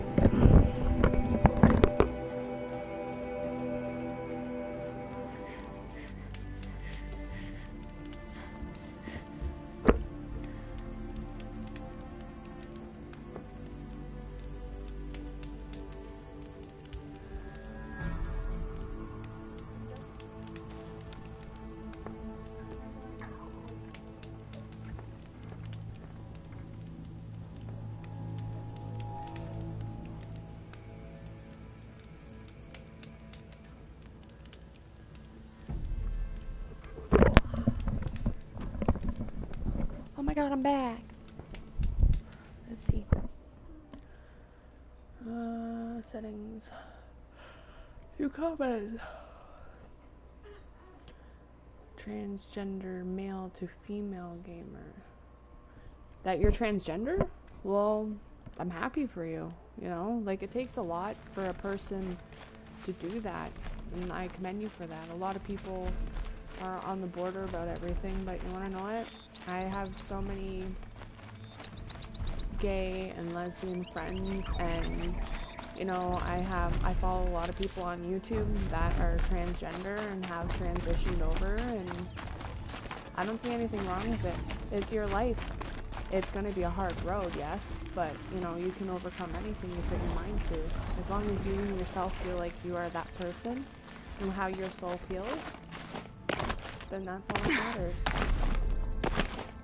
Oh my god, I'm back. Let's see. Settings. Your comments. Transgender male to female gamer. That you're transgender? Well, I'm happy for you. You know, like it takes a lot for a person to do that. And I commend you for that. A lot of people are on the border about everything, but you wanna know what? I have so many gay and lesbian friends, and you know, I follow a lot of people on YouTube that are transgender and have transitioned over, and I don't see anything wrong with it. It's your life. It's gonna be a hard road, yes, but you know, you can overcome anything you put your mind to. As long as you yourself feel like you are that person and how your soul feels, then that's all that matters.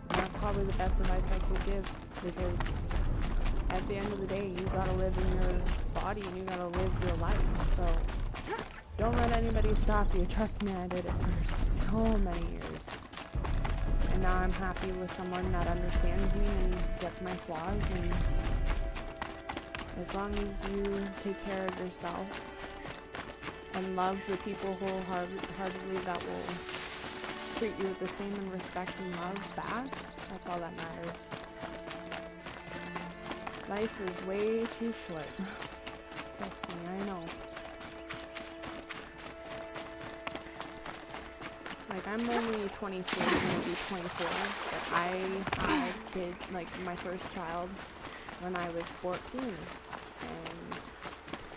And that's probably the best advice I could give, because at the end of the day, you gotta live in your body and you gotta live your life. So don't let anybody stop you. Trust me, I did it for so many years. And now I'm happy with someone that understands me and gets my flaws, and as long as you take care of yourself and love the people wholeheartedly that will treat you with the same respect and love back, that's all that matters. Life is way too short. Trust me, I know. Like, I'm only 23, I'm gonna be 24, but I had kids, like, my first child when I was 14, and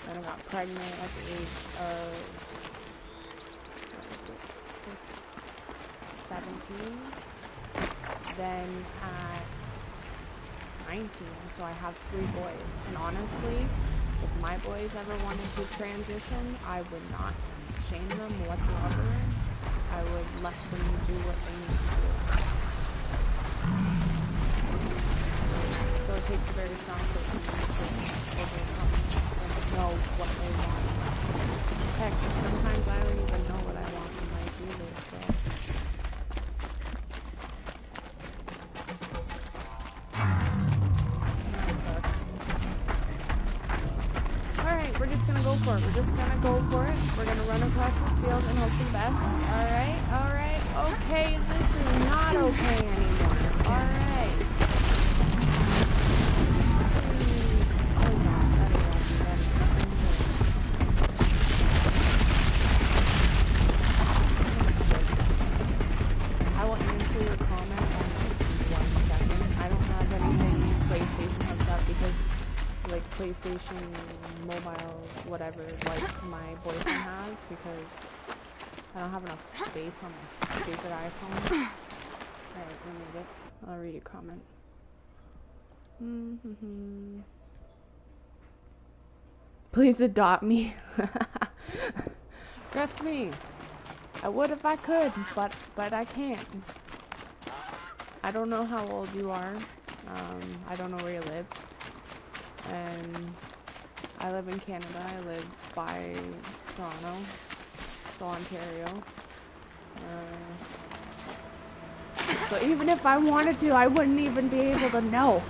then I got pregnant at the age of 17. Then at 19, so I have 3 boys. And honestly, if my boys ever wanted to transition, I would not shame them whatsoever. I would let them do what they need to do. So it takes a very strong person to overcome and know what they want. Heck, sometimes I don't even know what I want in life either, so. Alright, we're just gonna go for it. We're just gonna go for it. We're gonna run across this field and hope for the best. Alright, alright. Okay, this is not okay anymore. Alright. I will answer your comment in 1 second. I don't have anything PlayStation hooks up because, like, PlayStation Mobile, whatever, like my boyfriend has, because I don't have enough space on my stupid iPhone. Alright, we made it. I'll read your comment. Please adopt me. Trust me. I would if I could, but I can't. I don't know how old you are. I don't know where you live. And I live in Canada. I live by Toronto, so Ontario. So even if I wanted to, I wouldn't even be able to know.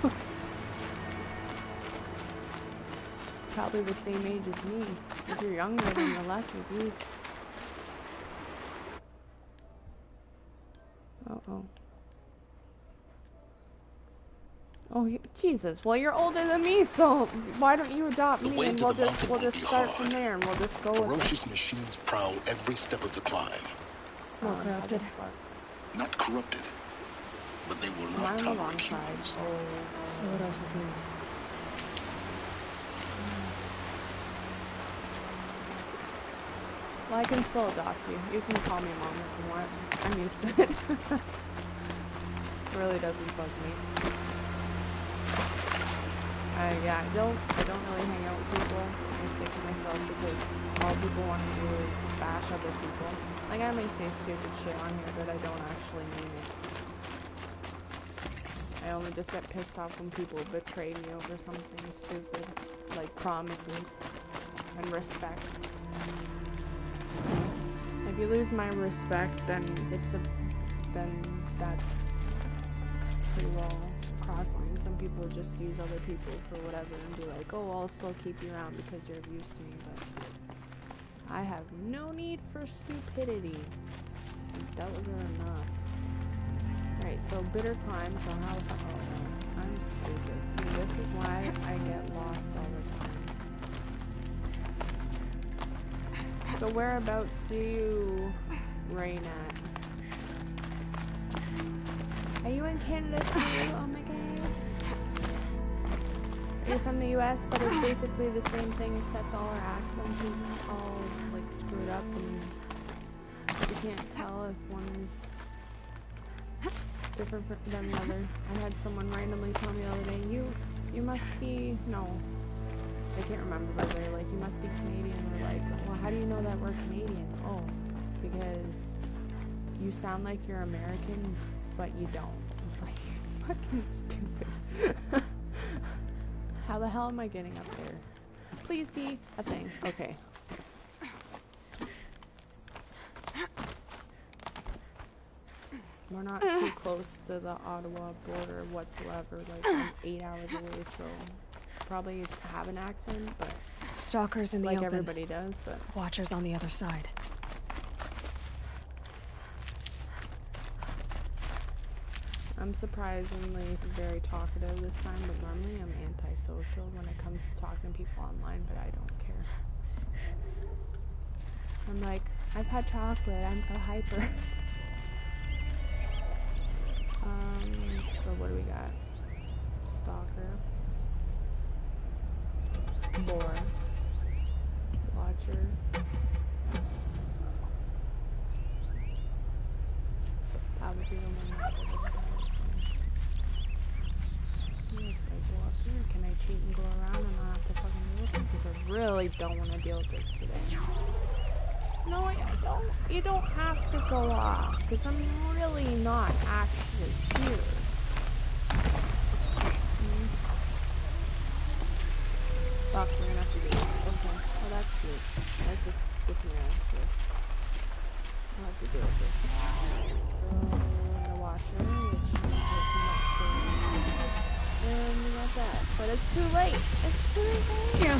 Probably the same age as me. If you're younger, then you're lucky, geez. Uh-oh. Oh, Jesus. Well, you're older than me, so why don't you adopt me and we'll just start from there and we'll just go with it. Ferocious machines prowl every step of the climb. More corrupted. Not corrupted, but they will not tolerate humans. So what else is new? Well, I can still adopt you. You can call me mom if you want. I'm used to it. It really doesn't bug me. Yeah, I don't really hang out with people. I stick to myself because all people want to do is bash other people. Like, I may say stupid shit on here, but I don't actually mean it. I only just get pissed off when people betray me over something stupid, like promises and respect. If you lose my respect, then that's pretty well cross line. Some people just use other people for whatever and be like, oh, I'll still keep you around because you're of use to me, but I have no need for stupidity. That was enough. Right, so bitter climb, so how the fuck, oh, I'm stupid. See, this is why I get lost all the time. So whereabouts do you reign at? Are you in Canada too? Oh my god. Are you from the US? But it's basically the same thing except all our accents is all like screwed up and you can't tell if one's different than the other. I had someone randomly tell me the other day, you must be, no, I can't remember, but they're like, you must be Canadian. We're like, well, how do you know that we're Canadian? Oh, because you sound like you're American, but you don't. It's like, you're fucking stupid. How the hell am I getting up there? Please be a thing. Okay. We're not too close to the Ottawa border whatsoever. Like, I'm 8 hours away, so probably have an accent, but stalkers in the like open. Everybody does, but watchers on the other side. I'm surprisingly very talkative this time, but normally I'm antisocial when it comes to talking to people online, but I don't care. I'm like, I've had chocolate, I'm so hyper. So what do we got? Stalker. 4. Watcher. That would be the one that yes, I go up here. Can I cheat and go around and not have to fucking deal with it? Because I really don't want to deal with this today. No, I don't. You don't have to go off. Because I'm really not actually here. Fuck, we're gonna have to do this. Okay. Well, that's cute. That's just with me actually. I'll have to deal with this. So, the watcher, which is and we got that. But it's too late. It's too late. Yeah.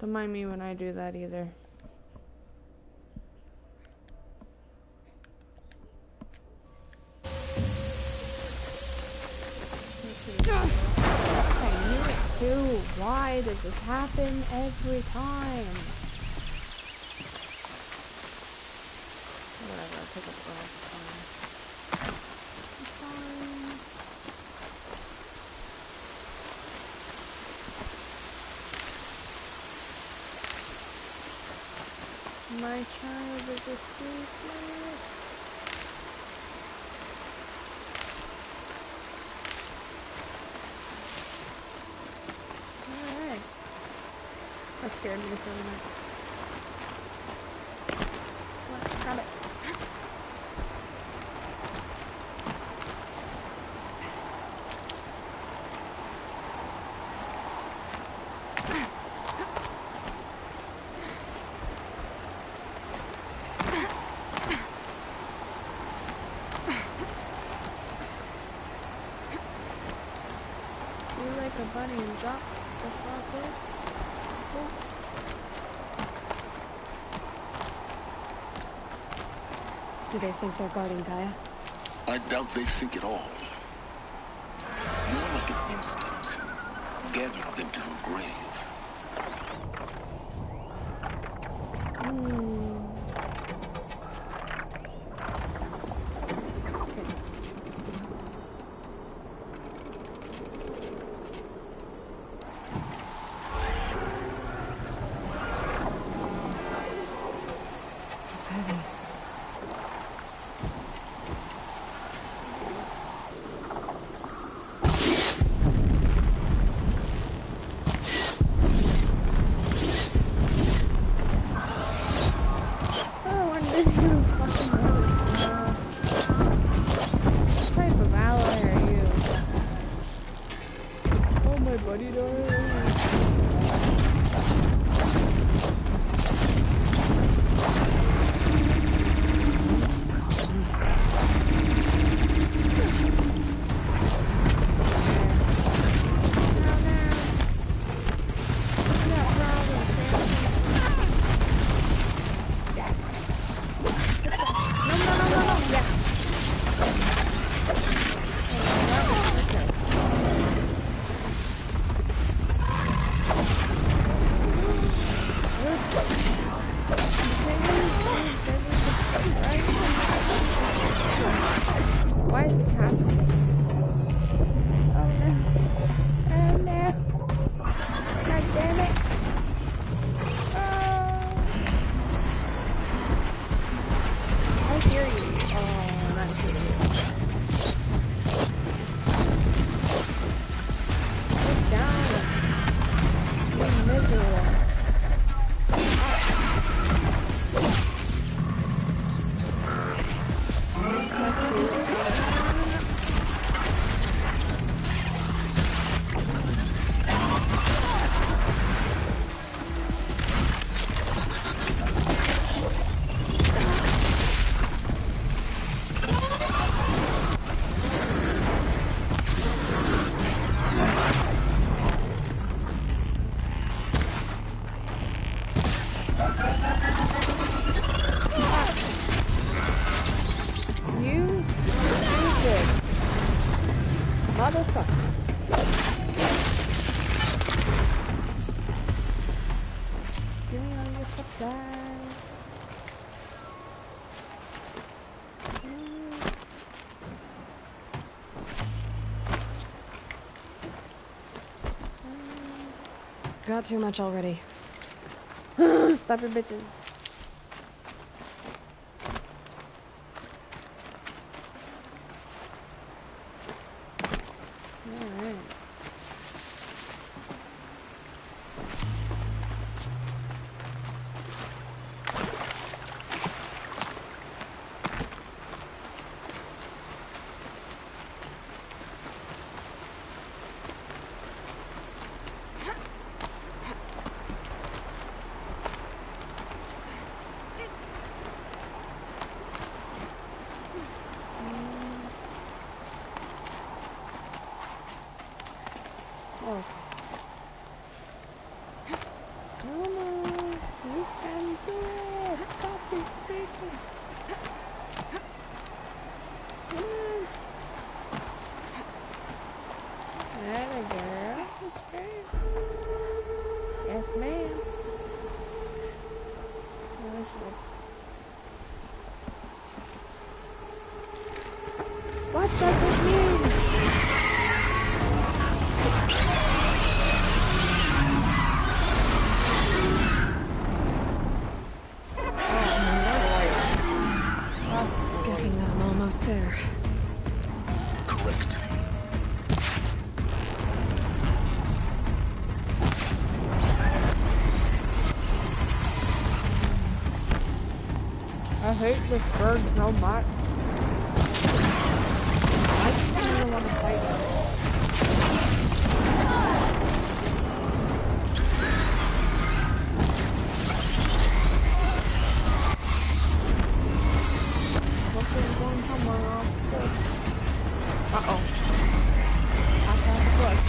Don't mind me when I do that either. I knew it too. Why does this happen every time? Whatever, I'll pick up the rest. It's fine. My child is asleep. Alright. That scared me for a minute. What? Grab it. A bunny and drop the frog there. Oh. Do they think they're guarding Gaia? I doubt they think at all. More like an instinct, gathering them to her grave. Got too much already. Stop your bitches. Alright. Oh. Come on, you can do it. Stop this freaking. Come on. There we go. That's great. Yes, ma'am. What does it mean? Guessing that I'm almost there. Correct. I hate this bird so much. I just don't even want to fight it. Something's going somewhere off the cliff. Uh-oh. Off the cliff.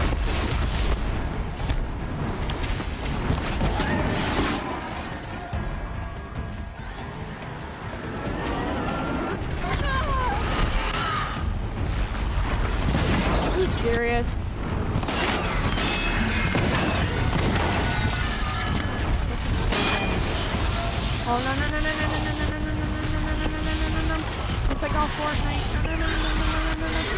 Are you serious? Oh no no no no no no no no no no no no no no no no no. It's like all Fortnite. No no no no no no no no no.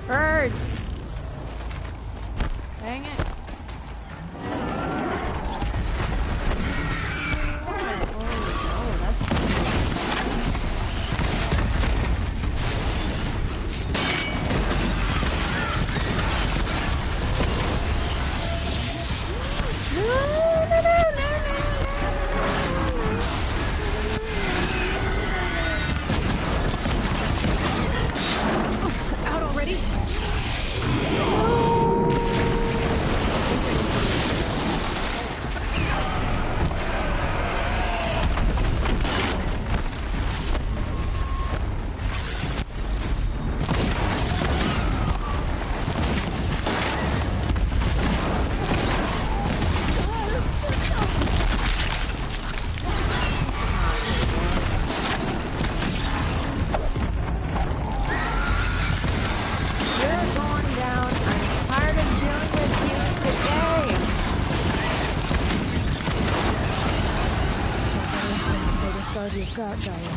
Birds! Dang it. Out already? You're going down. I'm tired of dealing with you today. That's the biggest guard you've got, Gaia.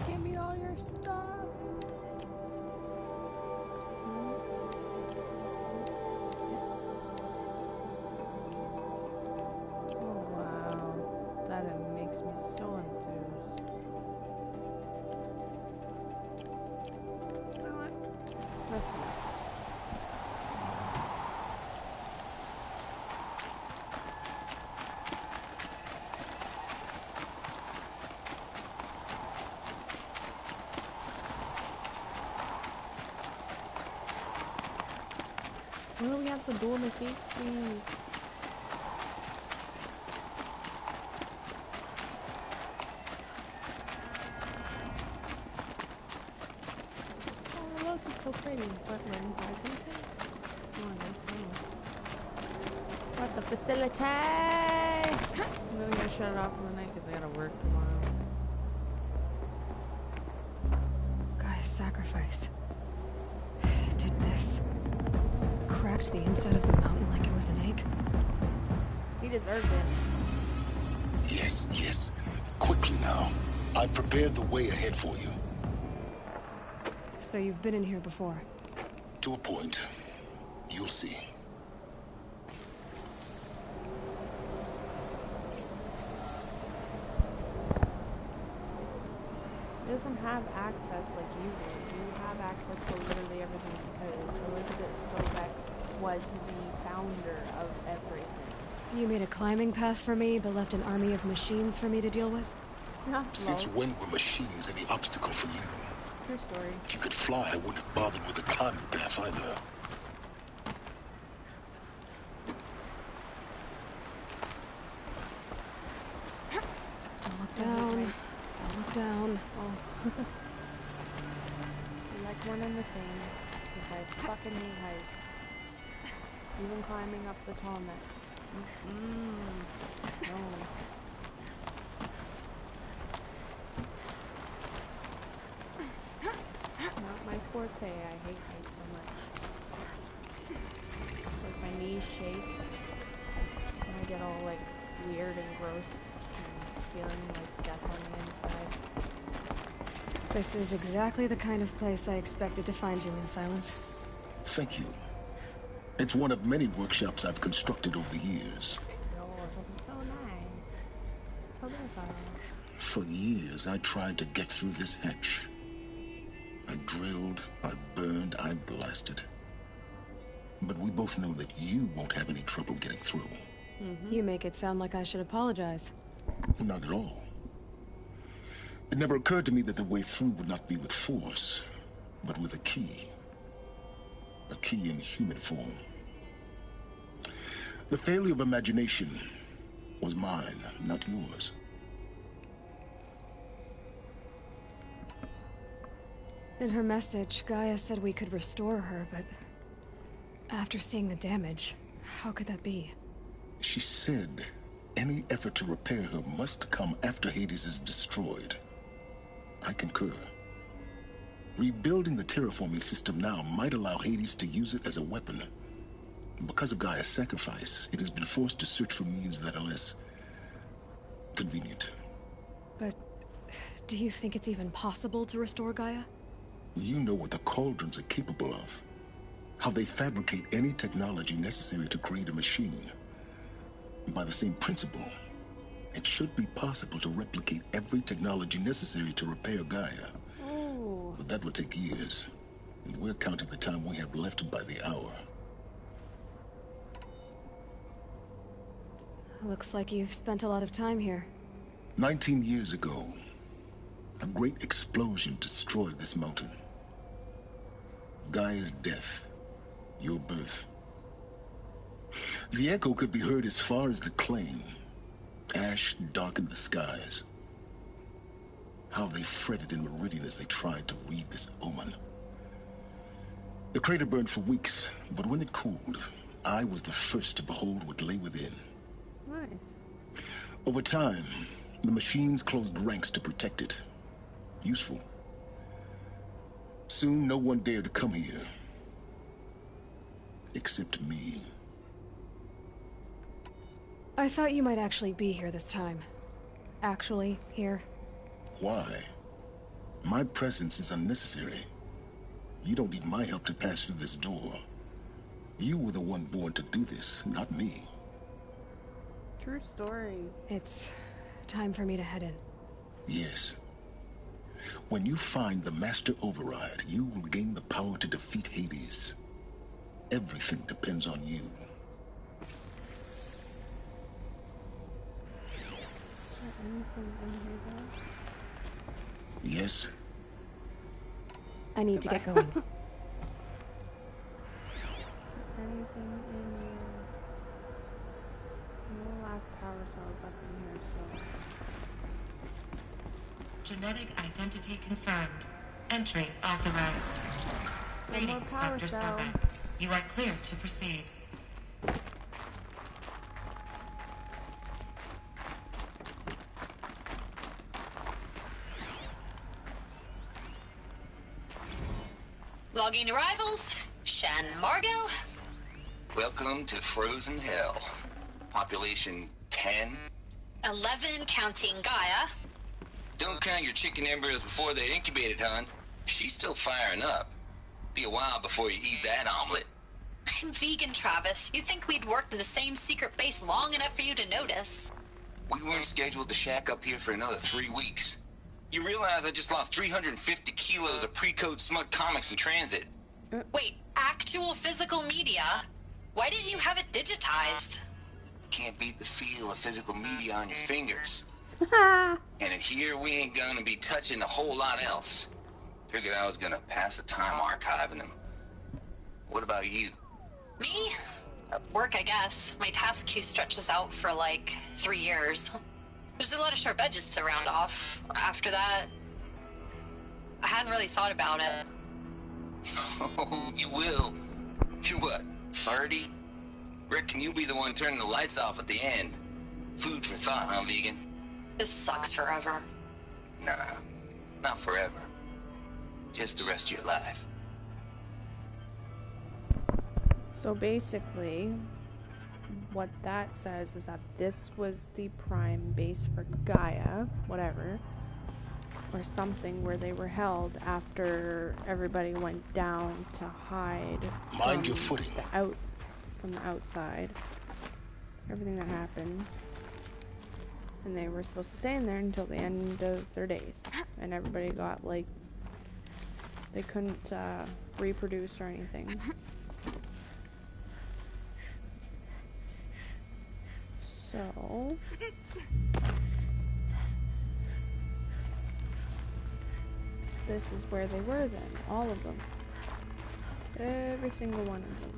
Give me all your stuff. Oh wow, that makes me so enthused. You know what? That's enough. What do we have to do in the case, please? Oh, look, it's so pretty. Wetlands, I think. Oh, there's so. What the facility? I'm gonna go shut it off for the night because I gotta work tomorrow. Gaia's sacrifice. It did this. Cracked the inside of the mountain like it was an egg. He deserved it. Yes, yes. Quickly now. I've prepared the way ahead for you. So you've been in here before? To a point. You'll see. It doesn't have access like you do. You have access to literally everything because Elizabeth Sobek was the founder of everything. You made a climbing path for me, but left an army of machines for me to deal with? Since when were machines any obstacle for you? True story. If you could fly, I wouldn't have bothered with the climbing path either. Don't look down. Don't look down. Oh. We're like one and the same. Because I fucking hate heights. Even climbing up the tall necks. No. Not my forte. I hate heights so much. Like my knees shake. And I get all like weird and gross. And feeling like death on the inside. This is exactly the kind of place I expected to find you in, Silence. Thank you. It's one of many workshops I've constructed over the years. Oh, so nice. So beautiful. For years, I tried to get through this hatch. I drilled, I burned, I blasted. But we both know that you won't have any trouble getting through. You make it sound like I should apologize. Not at all. It never occurred to me that the way through would not be with force, but with a key. A key in human form. The failure of imagination was mine, not yours. In her message, Gaia said we could restore her, but after seeing the damage, how could that be? She said any effort to repair her must come after Hades is destroyed. I concur. Rebuilding the terraforming system now might allow Hades to use it as a weapon. Because of Gaia's sacrifice, it has been forced to search for means that are less convenient. But do you think it's even possible to restore Gaia? You know what the Cauldrons are capable of. How they fabricate any technology necessary to create a machine. by the same principle, it should be possible to replicate every technology necessary to repair Gaia. Oh. But that would take years, and we're counting the time we have left by the hour. Looks like you've spent a lot of time here. 19 years ago, a great explosion destroyed this mountain. Gaia's death, your birth. The echo could be heard as far as the Claim. Ash darkened the skies. How they fretted in Meridian as they tried to read this omen. The crater burned for weeks, but when it cooled, I was the first to behold what lay within. Nice. Over time, the machines closed ranks to protect it. Useful. Soon, no one dared to come here. Except me. I thought you might actually be here this time. Actually, here. Why? My presence is unnecessary. You don't need my help to pass through this door. You were the one born to do this, not me. True story. It's time for me to head in. Yes. When you find the Master Override, you will gain the power to defeat Hades. Everything depends on you. Yes? I need to get going. Anything in here? No last power cells up in here, so... Genetic identity confirmed. Entry authorized. Greetings, Dr. Sobek. You are clear to proceed. Logging arrivals. Shan Margot. Welcome to Frozen Hell. Population 10. 11 counting Gaia. Don't count your chicken embryos before they're incubated, hon. She's still firing up. Be a while before you eat that omelet. I'm vegan, Travis. You'd think we'd worked in the same secret base long enough for you to notice. We weren't scheduled to shack up here for another 3 weeks. You realize I just lost 350 kilos of pre-code smut comics in transit. Wait, actual physical media? Why didn't you have it digitized? Can't beat the feel of physical media on your fingers. And here we ain't gonna be touching a whole lot else. Figured I was gonna pass the time archiving them. What about you? Me? Work, I guess. My task queue stretches out for like 3 years. There's a lot of sharp edges to round off. After that, I hadn't really thought about it. Oh, you will. You're what, 30? Reckon you'll be the one turning the lights off at the end. Food for thought, huh, vegan? This sucks forever. Nah, not forever. Just the rest of your life. So basically, what that says is that this was the prime base for Gaia, whatever, or something, where they were held after everybody went down to hide. Mind your footing. From the outside. Everything that happened. And they were supposed to stay in there until the end of their days. And everybody got, like, they couldn't reproduce or anything. So... this is where they were then. All of them. Every single one of them.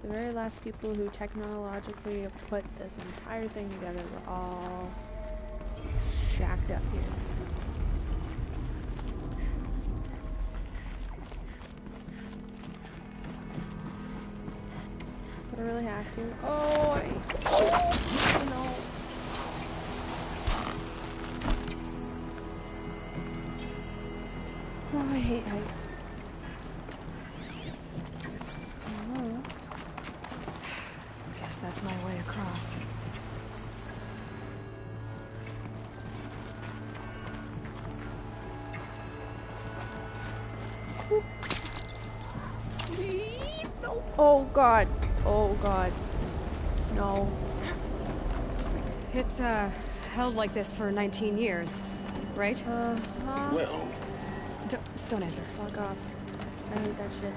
The very last people who technologically put this entire thing together were all shacked up here. But I really have to. Oh, no. Oh, I hate heights. Oh. Guess that's my way across. No. Oh god. Oh god. No. It's, held like this for 19 years, right? Well... Don't answer. Fuck off. I hate that shit.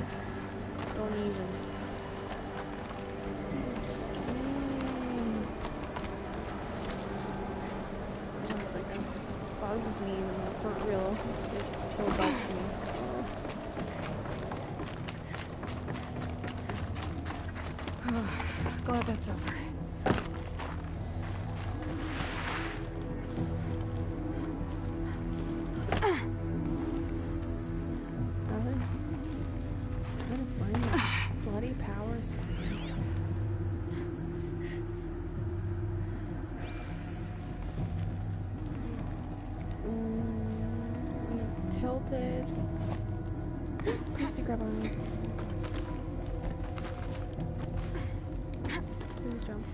Don't even. It bugs me even though it's not real. It still bugs me. Glad that's over. Bloody power sign. It's tilted. Crispy crab arms. Please jump.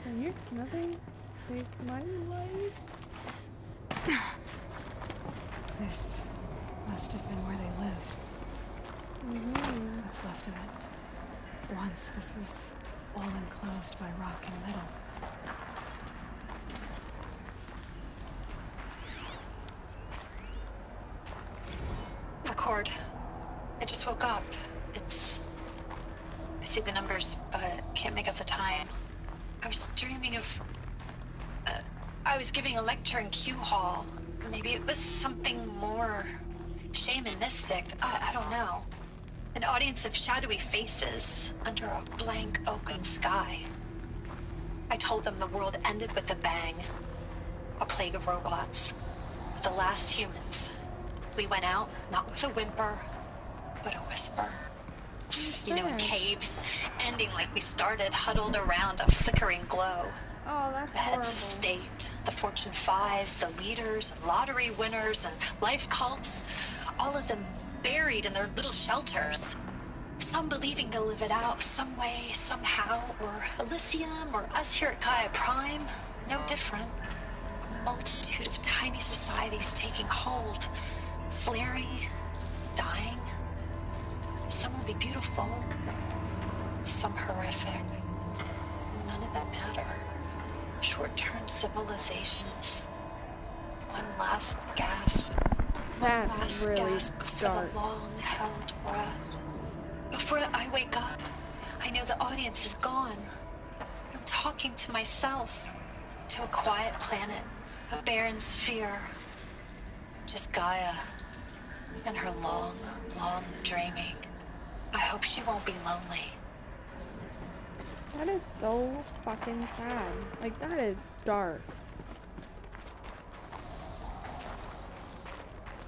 And you're nothing. Save my life. This must have been where they lived. What's left of it. Once this was all enclosed by rock and metal. Record. I just woke up. I see the numbers, but can't make out the time. I was dreaming of... I was giving a lecture in Q Hall. Maybe it was something more shamanistic. I don't know. An audience of shadowy faces under a blank open sky. I told them the world ended with a bang. A plague of robots. The last humans. We went out, not with a whimper, but a whisper. You know, in caves, ending like we started, huddled around a flickering glow. Oh, that's the heads of state, the Fortune 5s, the leaders, and lottery winners, and life cults, all of them buried in their little shelters. Some believing they'll live it out some way, somehow, or Elysium, or us here at Gaia Prime, no different. A multitude of tiny societies taking hold, flaring, dying. Some will be beautiful, some horrific. None of them matter. Short-term civilizations. One last gasp. That's one last really gasp dark. for the long-held breath. Before I wake up, I know the audience is gone. I'm talking to myself, to a quiet planet, a barren sphere. Just Gaia and her long, long dreaming. I hope she won't be lonely. That is so fucking sad. Like, that is dark.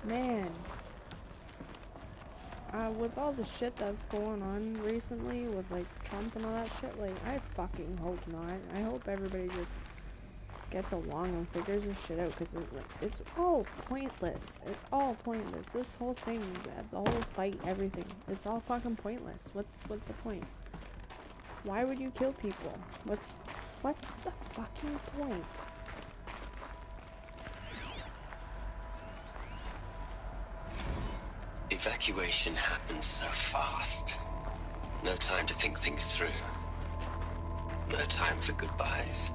Man. With all the shit that's going on recently with, like, Trump and all that shit, like, I fucking hope not. I hope everybody just gets along and figures this shit out, because it's all pointless. It's all pointless. This whole thing, the whole fight, everything, it's all fucking pointless. What's the point? Why would you kill people? What's the fucking point? Evacuation happened so fast. No time to think things through. No time for goodbyes.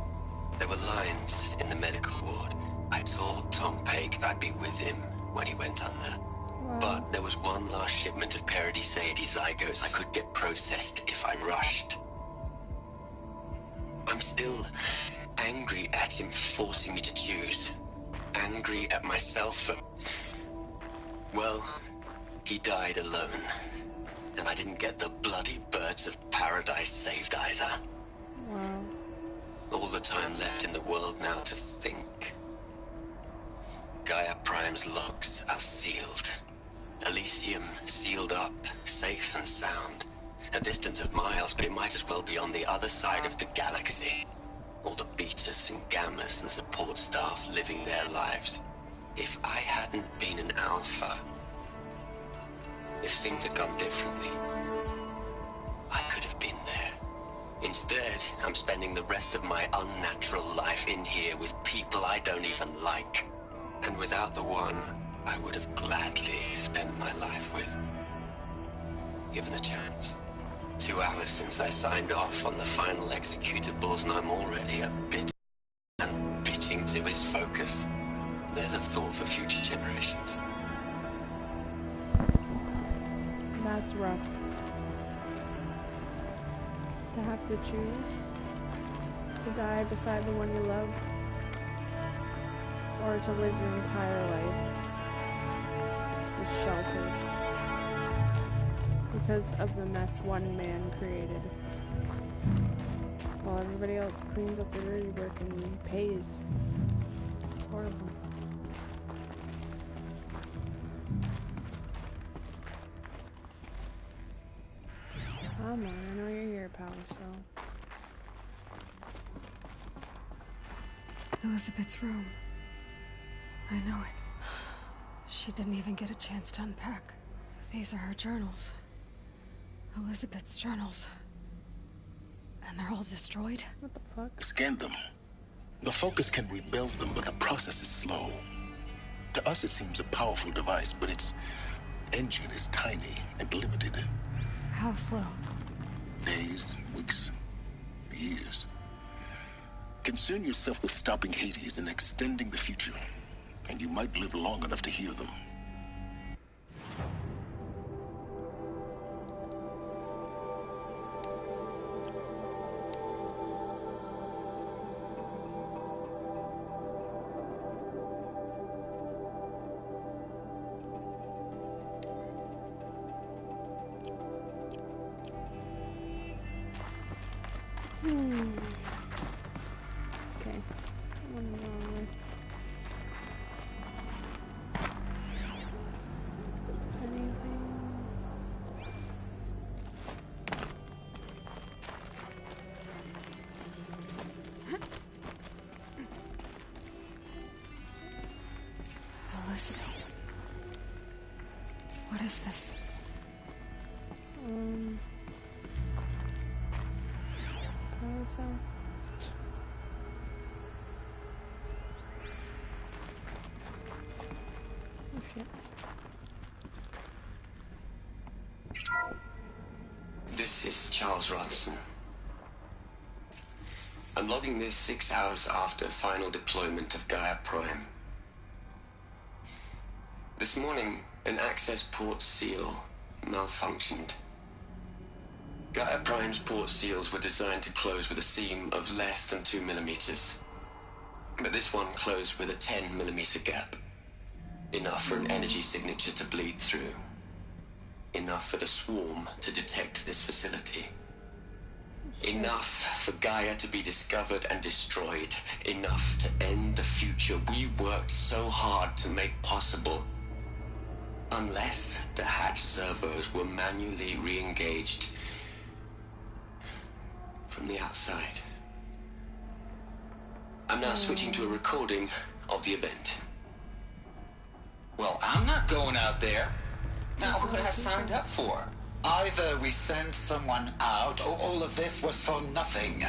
There were lines in the medical ward. I told Tom Paik I'd be with him when he went under. Wow. But there was one last shipment of Paradis-Sade zygotes I could get processed if I rushed. I'm still angry at him for forcing me to choose. Angry at myself for... Well, he died alone. And I didn't get the bloody birds of paradise saved either. Wow. All the time left in the world now to think. Gaia Prime's logs are sealed. Elysium sealed up, safe and sound. A distance of miles, but it might as well be on the other side of the galaxy. All the betas and gammas and support staff living their lives. If I hadn't been an alpha, if things had gone differently, I could have been there. Instead, I'm spending the rest of my unnatural life in here with people I don't even like. And without the one, I would have gladly spent my life with. Given the chance. 2 hours since I signed off on the final executables, and I'm already a bit and bitching to his focus. There's a thought for future generations. That's rough. To have to choose to die beside the one you love, or to live your entire life just sheltered because of the mess one man created, while everybody else cleans up the dirty work and pays. It's horrible. Come on, I know you're here, pal, so. Elizabeth's room. I know it. She didn't even get a chance to unpack. These are her journals. Elizabeth's journals. And they're all destroyed? What the fuck? Scan them. The Focus can rebuild them, but the process is slow. To us, it seems a powerful device, but its engine is tiny and limited. How slow? Days, weeks, years. Concern yourself with stopping Hades and extending the future, and you might live long enough to hear them. Okay. One more. Anything? Elizabeth. What is this? Power cell. Oh shit. This is Charles Rodson. I'm logging this 6 hours after final deployment of Gaia Prime. This morning, an access port seal malfunctioned. Gaia Prime's port seals were designed to close with a seam of less than 2 millimeters. But this one closed with a 10 millimeter gap. Enough for an energy signature to bleed through. Enough for the swarm to detect this facility. Enough for Gaia to be discovered and destroyed. Enough to end the future we worked so hard to make possible. Unless the hatch servos were manually re-engaged from the outside. I'm now switching to a recording of the event. Well, I'm not going out there. Now, what I signed up for? Either we send someone out, or all of this was for nothing.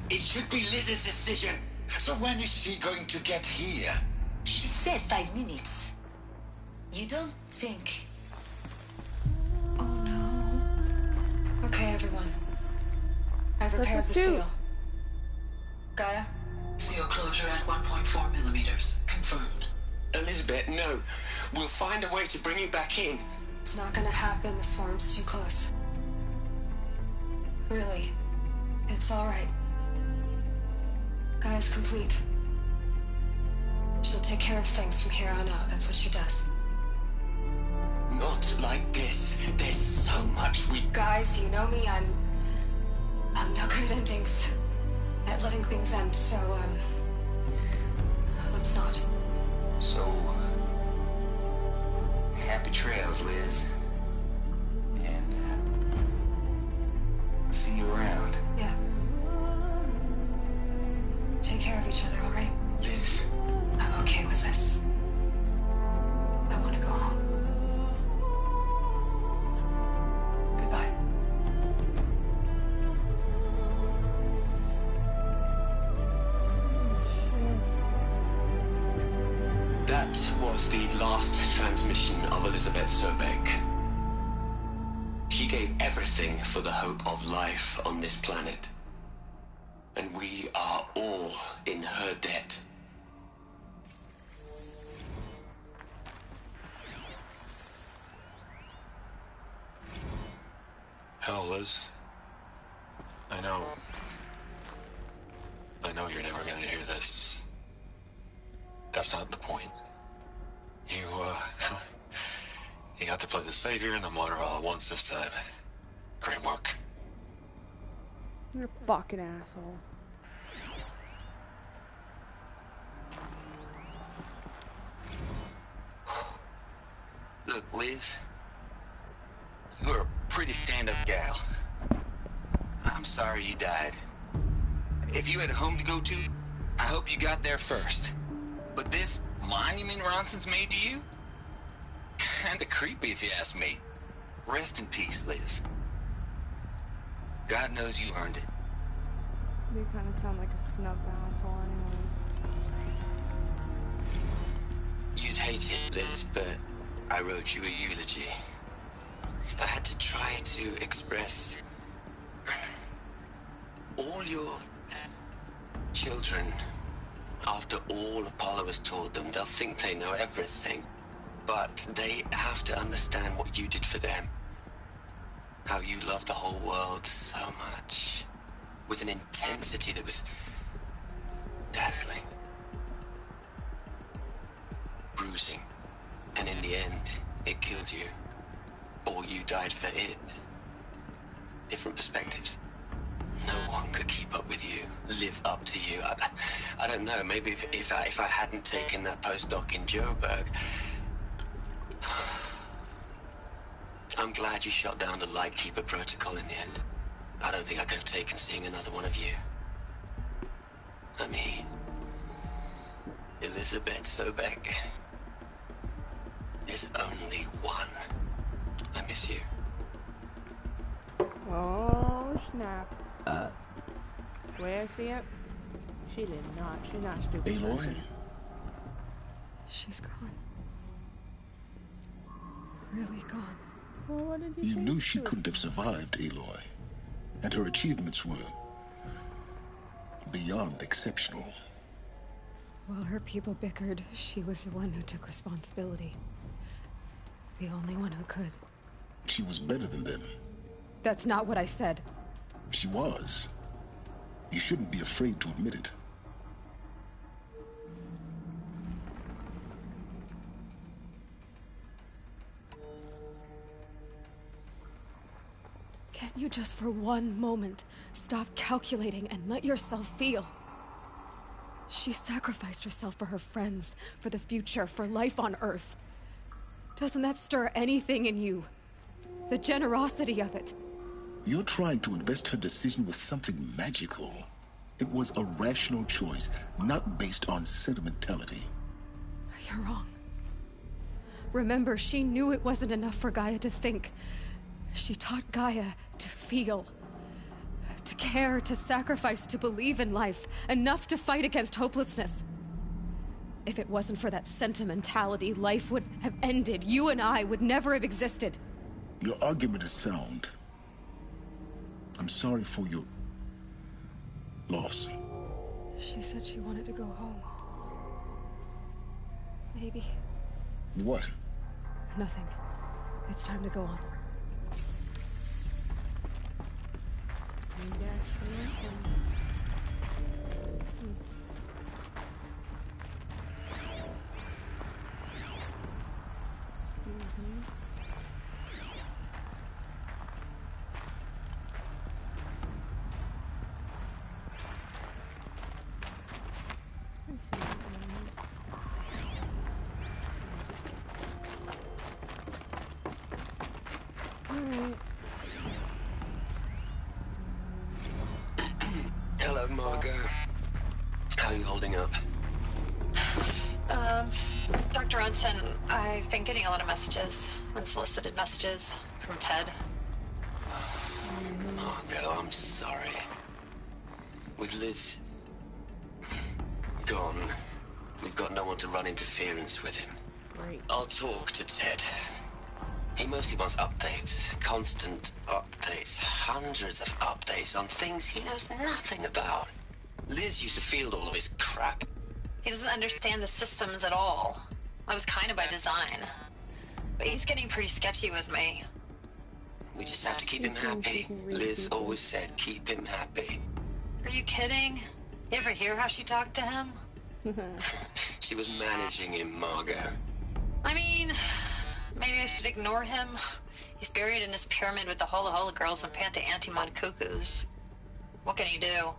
It should be Liz's decision. So when is she going to get here? She said 5 minutes. You don't think... Oh no. Okay, everyone. I've repaired the seal. Gaia? Seal closure at 1.4 millimeters. Confirmed. Elizabeth, no. We'll find a way to bring you back in. It's not gonna happen. The swarm's too close. Really. It's alright. Gaia's complete. She'll take care of things from here on out. That's what she does. Not like this. There's so much we... Guys, you know me. I'm no good at endings. At letting things end, so, let's not. So... happy trails, Liz. And, see you around. Yeah. Take care of each other, alright? Liz. I'm okay with this. I want to go home. Goodbye. That was the last transmission of Elizabeth Sobeck. She gave everything for the hope of life on this planet. And we are all in her debt. Hell, Liz. I know you're never gonna hear this. That's not the point. You got to play the savior and the martyr all at once this time. Great work. You're a fucking asshole. Look, Liz. You're a pretty stand-up gal. I'm sorry you died. If you had a home to go to, I hope you got there first. But this monument Ronson's made to you? Kinda creepy if you ask me. Rest in peace, Liz. God knows you earned it. You kind of sound like a snub asshole anyways. You'd hate it, Liz, but I wrote you a eulogy. I had to try to express all your children. After all Apollo has taught them, they'll think they know everything. But they have to understand what you did for them. How you loved the whole world so much. With an intensity that was dazzling. Bruising. And in the end, it killed you. Or you died for it. Different perspectives. No one could keep up with you, live up to you. I don't know, maybe if I hadn't taken that postdoc in Joburg. I'm glad you shot down the Lightkeeper protocol in the end. I don't think I could have taken seeing another one of you. I mean, Elizabeth Sobek is only one. I miss you. Oh, snap. The way I see it, she did not. She's not stupid. Aloy? She's gone. Really gone. Well, what did you You say? knew she couldn't have survived, Aloy. And her achievements were beyond exceptional. While her people bickered, she was the one who took responsibility. The only one who could. She was better than them. That's not what I said. She was. You shouldn't be afraid to admit it. Can't you just for one moment stop calculating and let yourself feel? She sacrificed herself for her friends, for the future, for life on Earth. Doesn't that stir anything in you? The generosity of it. You're trying to invest her decision with something magical. It was a rational choice, not based on sentimentality. You're wrong. Remember, she knew it wasn't enough for Gaia to think. She taught Gaia to feel. To care, to sacrifice, to believe in life. Enough to fight against hopelessness. If it wasn't for that sentimentality, life would have ended. You and I would never have existed. Your argument is sound. I'm sorry for your loss. She said she wanted to go home. Maybe. What? Nothing. It's time to go on. Hello, Margot. How are you holding up? Dr. Ronson, I've been getting a lot of messages, unsolicited messages from Ted. Margot, I'm sorry. With Liz gone, we've got no one to run interference with him. Great. I'll talk to Ted. He He mostly wants updates. Constant updates. Hundreds of updates on things he knows nothing about. Liz used to field all of his crap. He doesn't understand the systems at all. That was kind of by design. But he's getting pretty sketchy with me. We just have to keep him happy. Liz always said keep him happy. Are you kidding? You ever hear how she talked to him? She was managing him, Margot. I mean, maybe I should ignore him. He's buried in his pyramid with the Hola Hola girls and Panta Antimon cuckoos. What can he do?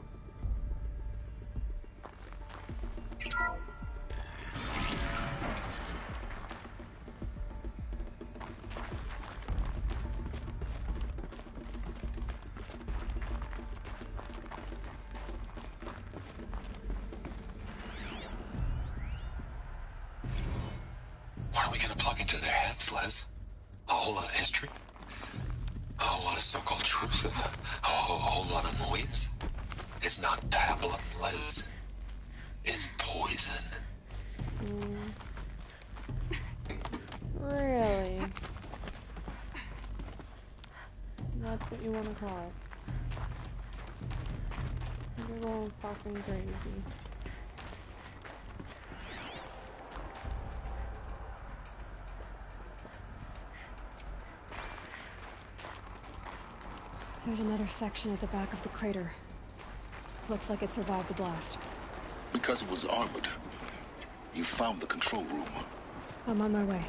What are we gonna plug into their heads, Les? A whole lot of history? A whole lot of so-called truth? A whole lot of noise? It's not pablum, Les. It's poison. Really? That's what you want to call it. You're going fucking crazy. There's another section at the back of the crater. Looks like it survived the blast. Because it was armored, you found the control room. I'm on my way.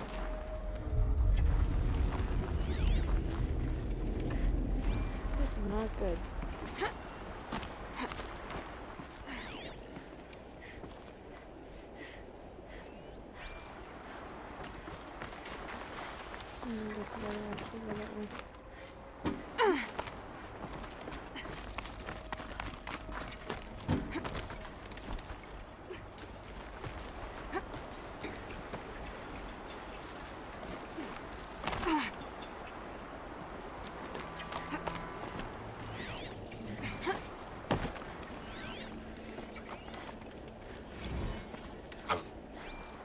This is not good.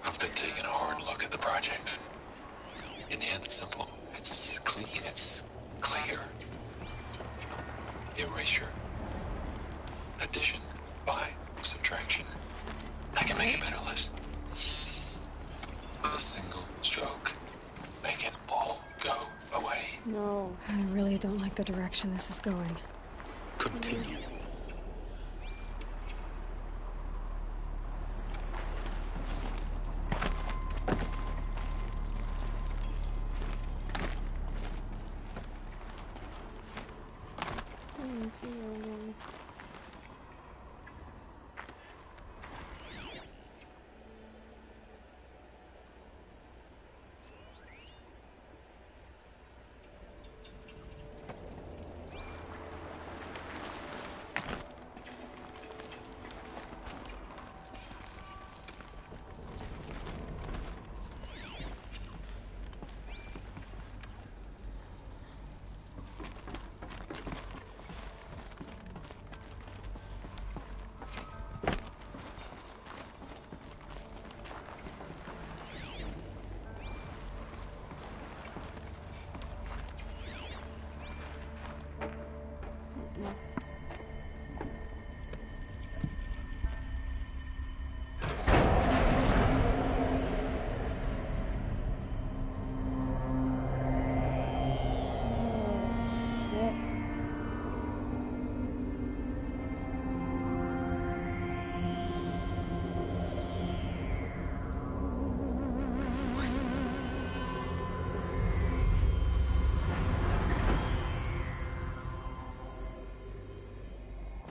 I've been taking a hard look at the project. In the end, it's simple. It's clean. It's clear. Erasure. Addition. By. Subtraction. I can make it better, Liz. With a single stroke. Make it all go away. No. I really don't like the direction this is going. Continue.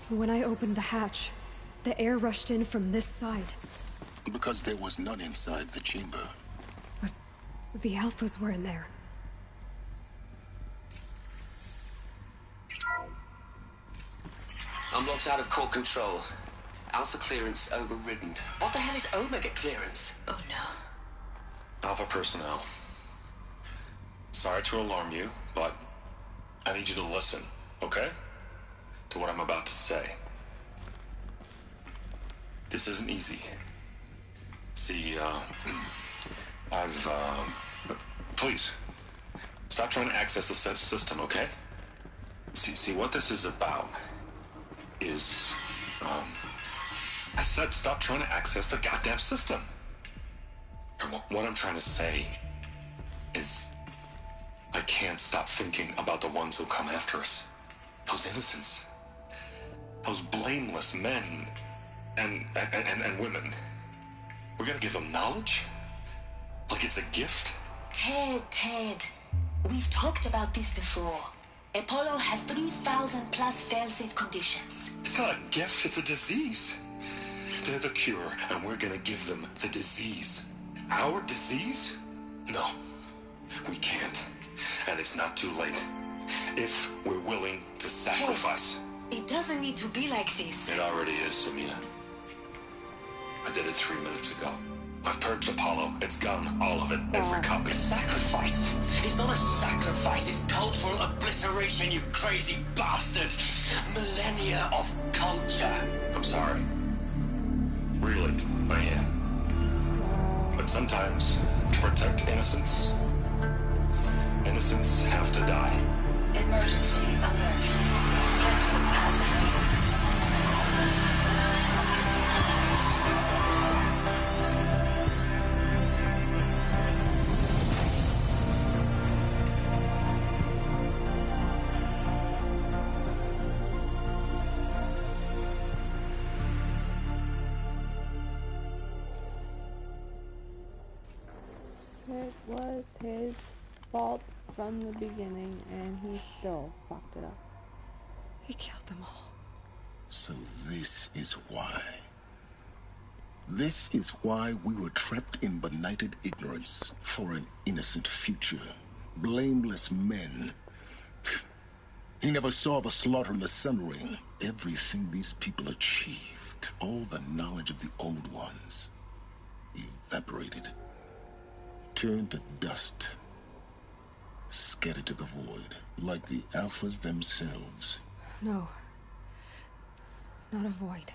When I opened the hatch, the air rushed in from this side. Because there was none inside the chamber. But the Alphas were in there. Unlocked out of core control. Alpha clearance overridden. What the hell is Omega clearance? Oh no. Alpha personnel. Sorry to alarm you, but I need you to listen, okay? To what I'm about to say. This isn't easy. See, please, Stop trying to access the system, okay? See what this is about is, I said stop trying to access the goddamn system. And what I'm trying to say is, I can't stop thinking about the ones who come after us. Those innocents. Those blameless men and women. We're gonna give them knowledge? Like it's a gift? Ted. We've talked about this before. Apollo has 3,000 plus fail-safe conditions. It's not a gift, it's a disease. They're the cure, and we're gonna give them the disease. Our disease? No, we can't. And it's not too late. If we're willing to sacrifice. Ted, it doesn't need to be like this. It already is, Samina. I did it 3 minutes ago. I've purged Apollo. It's gone. All of it. Every copy. Sacrifice? It's not a sacrifice. It's cultural obliteration, you crazy bastard. Millennia of culture. I'm sorry. Really, I am. But sometimes, to protect innocence, innocents have to die. Emergency alert. Captain at the scene. It was his fault from the beginning, and he still fucked it up. He killed them all. So this is why. This is why we were trapped in benighted ignorance for an innocent future. Blameless men. He never saw the slaughter in the Sun Ring. Everything these people achieved, all the knowledge of the old ones, evaporated. Turned to dust, scattered to the void, like the Alphas themselves. No. Not a void.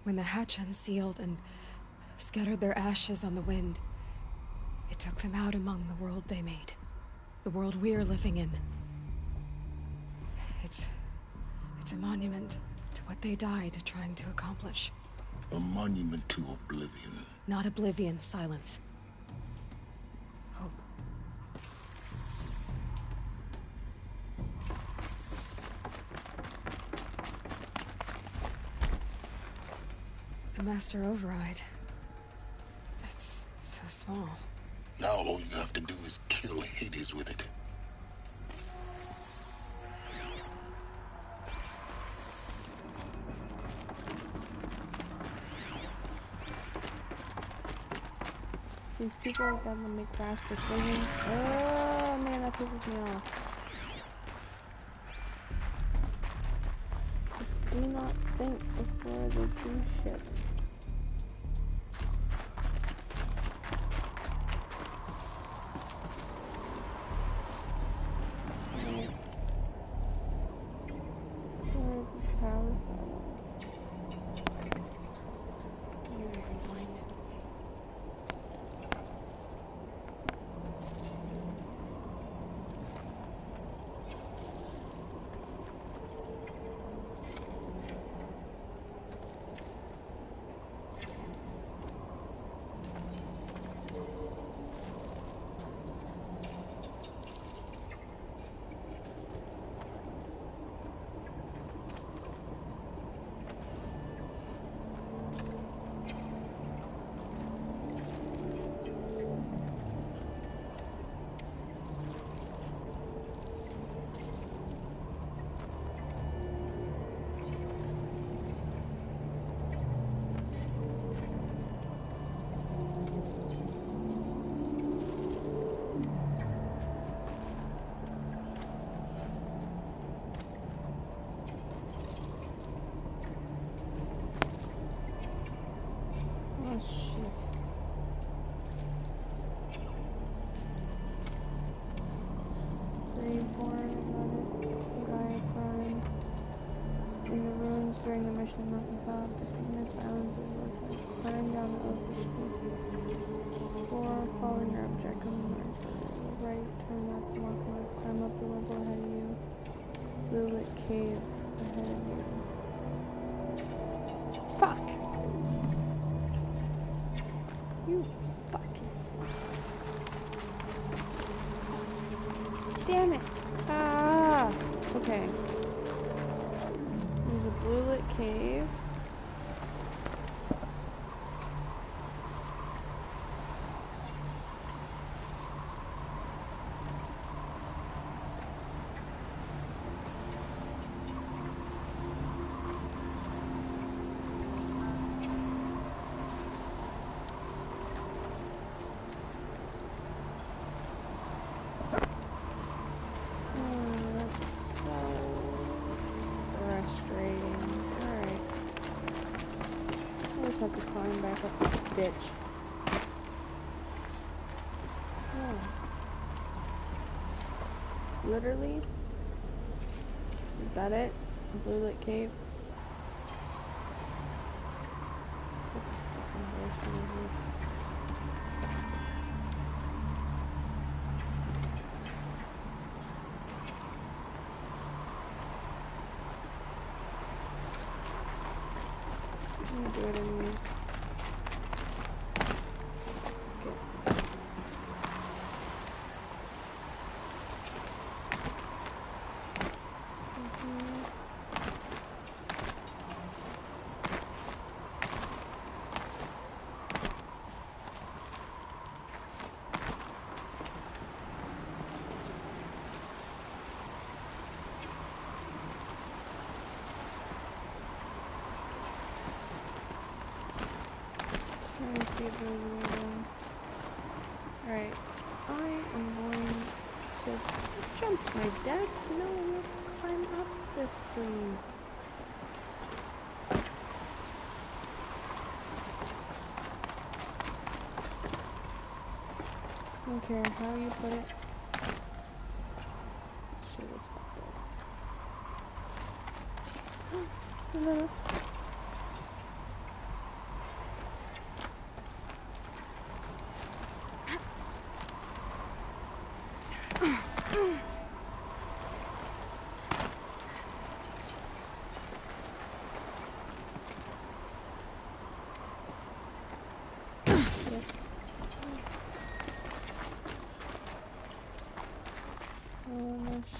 When the hatch unsealed and scattered their ashes on the wind, it took them out among the world they made. The world we're living in. It's a monument to what they died trying to accomplish. A monument to oblivion. Not oblivion, silence. Hope. The Master Override. That's so small. Now all you have to do is kill Hades with it. These people are gonna make rash decisions. Oh man, that pisses me off. Do not think before they do shit. Where is this power cell? Oh shit. Reborn about it. Gaia Prime. In the ruins during the mission, nothing found. Discriminate silence is working. Cutting down the ocean. 4, following your object on the right turn. cave ahead of you. Fuck! You fucking... Damn it! Ah! Okay. There's a blue lit cave. Have to climb back up this bitch. Oh. Literally? Is that it? A blue lit cave? Take this fucking bullshit in this. I'm gonna do it anyways. Trying to see if there's a way down. Alright, I am going to jump to my death. No, let's climb up this, please. I don't care how you put it. Shit is fucked up.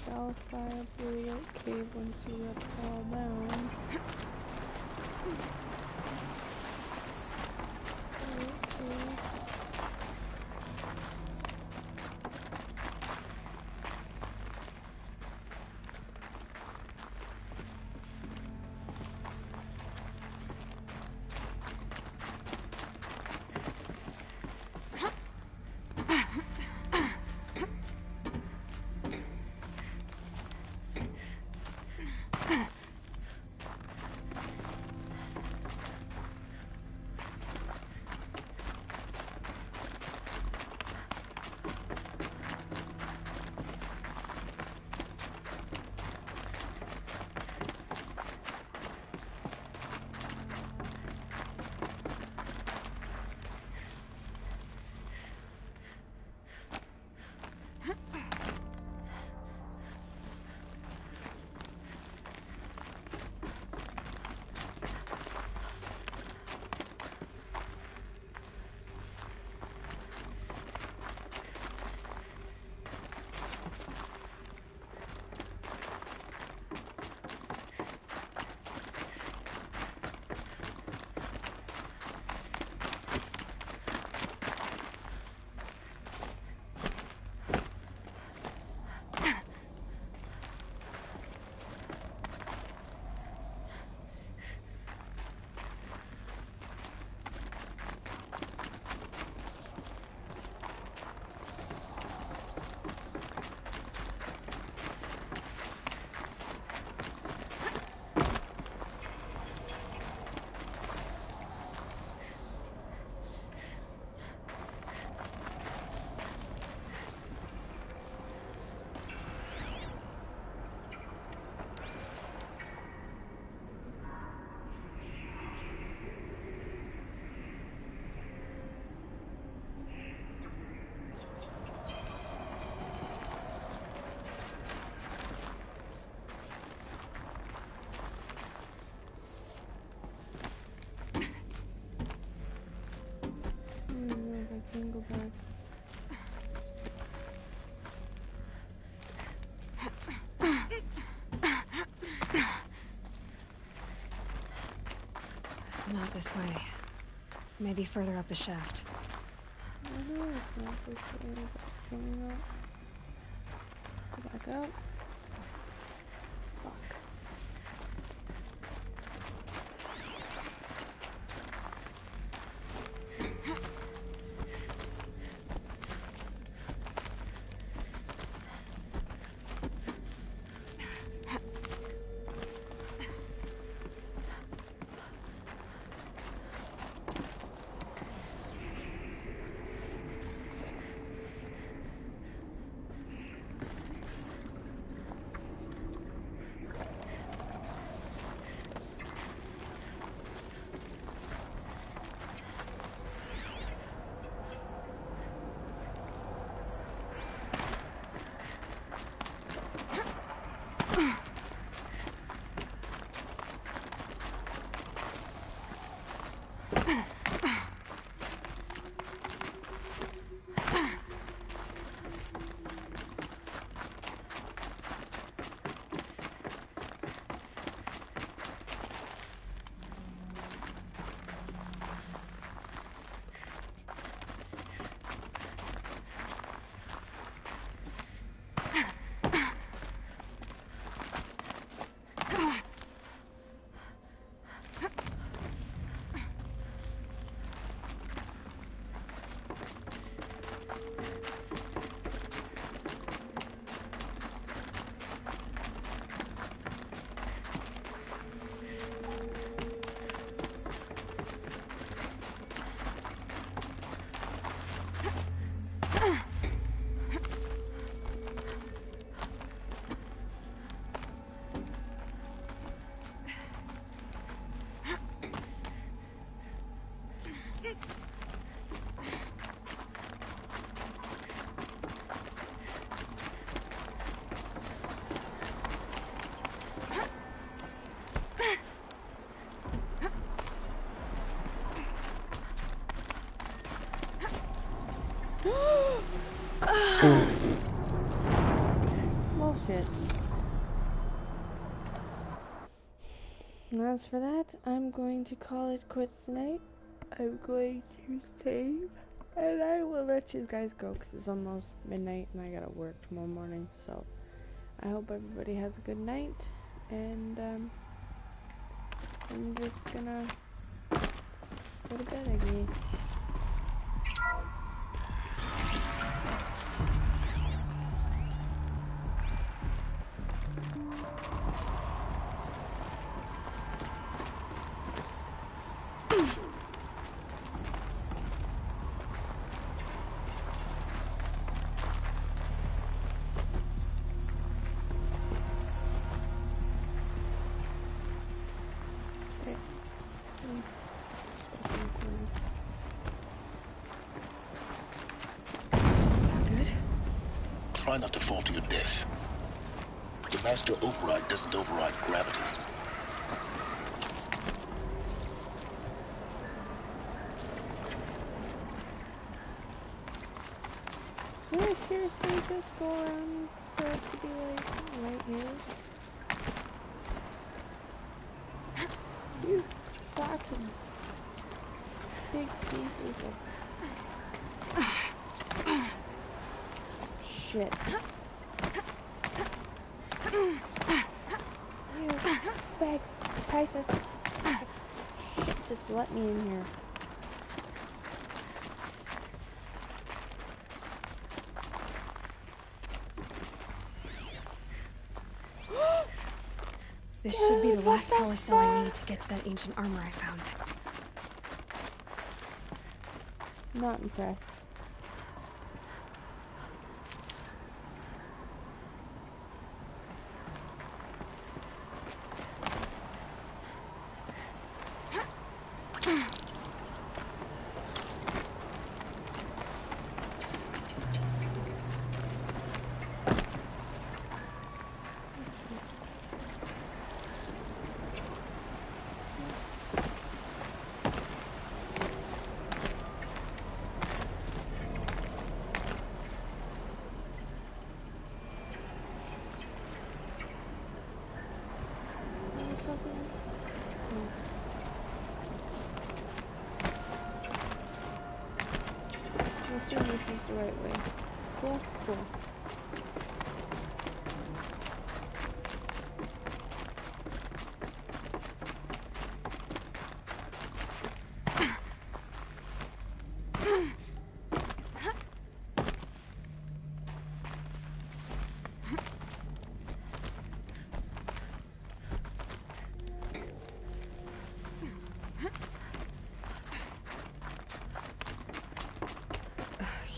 Shall fire blue lit cave once you fall down. this way. Maybe further up the shaft. No, it's not this way. Can we not go back up? Fuck. Bullshit. And as for that, I'm going to call it quits tonight. I'm going to save, and I will let you guys go because it's almost midnight and I gotta work tomorrow morning. So I hope everybody has a good night, and I'm just gonna go to bed, I guess. Try not to fall to your death. The Master Override doesn't override gravity. Can I seriously just go around for it to be like right here? You fucking big pieces of shit. You big pieces. Shit, just let me in here. This should be the last power cell I need to get to that ancient armor I found. Not impressed. the right way. Cool, cool.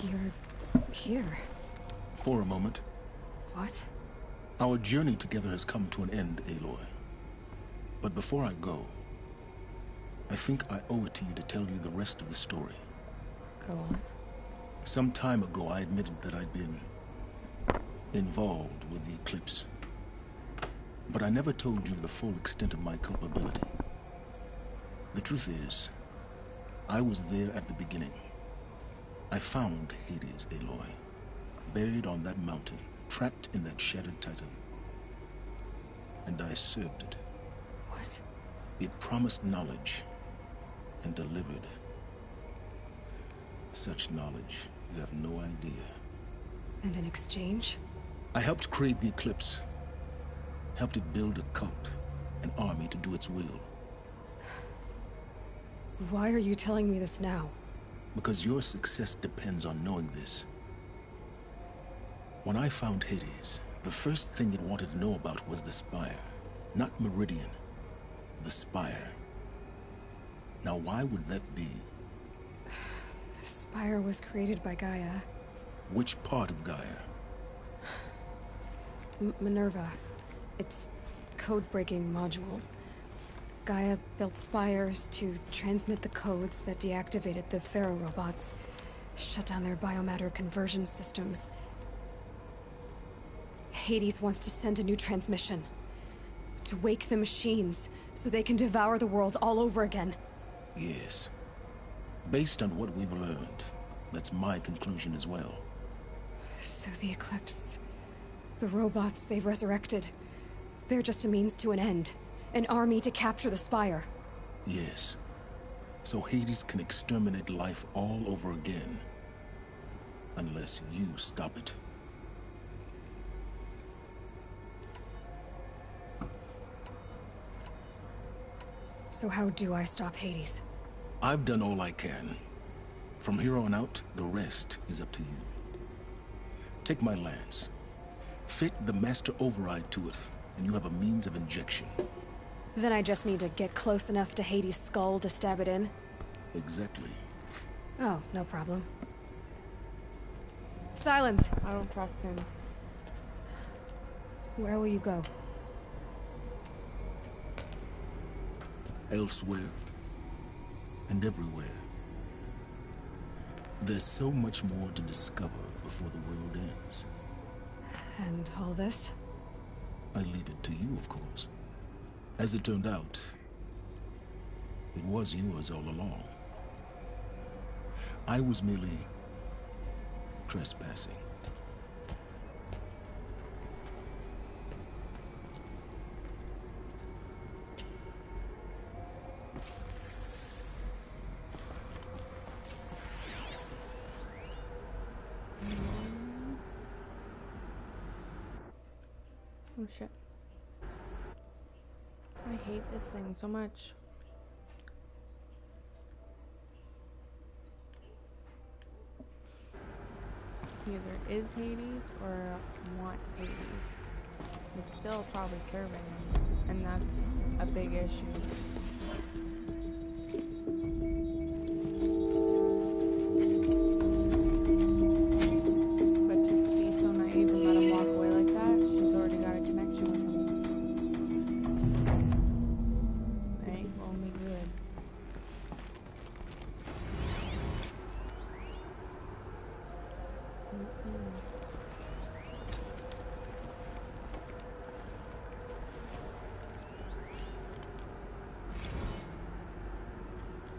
You're here. For a moment. What? Our journey together has come to an end, Aloy. But before I go, I think I owe it to you to tell you the rest of the story. Go on. Some time ago, I admitted that I'd been involved with the Eclipse. But I never told you the full extent of my culpability. The truth is, I was there at the beginning. I found Hades, Aloy, buried on that mountain, trapped in that shattered titan. And I served it. What? It promised knowledge and delivered. Such knowledge, you have no idea. And in exchange? I helped create the Eclipse. Helped it build a cult, an army to do its will. Why are you telling me this now? Because your success depends on knowing this. When I found Hades, the first thing it wanted to know about was the Spire. Not Meridian. The Spire. Now why would that be? The Spire was created by Gaia. Which part of Gaia? Minerva. Its code-breaking module. Gaia built spires to transmit the codes that deactivated the Pharaoh robots, shut down their biomatter conversion systems. Hades wants to send a new transmission. To wake the machines, so they can devour the world all over again. Yes. Based on what we've learned, that's my conclusion as well. So the Eclipse... the robots they've resurrected... they're just a means to an end. An army to capture the Spire. Yes. So Hades can exterminate life all over again. Unless you stop it. So how do I stop Hades? I've done all I can. From here on out, the rest is up to you. Take my lance. Fit the Master Override to it, and you have a means of injection. Then I just need to get close enough to Hades' skull to stab it in? Exactly. Oh, no problem. Silence! I don't trust him. Where will you go? Elsewhere. And everywhere. There's so much more to discover before the world ends. And all this? I leave it to you, of course. As it turned out, it was yours all along. I was merely trespassing. Oh shit. I hate this thing so much. Either is Hades or wants Hades. He's still probably serving him, and that's a big issue. But to be so naive and let him walk away like that, she's already got a connection with him. Ain't gonna be good.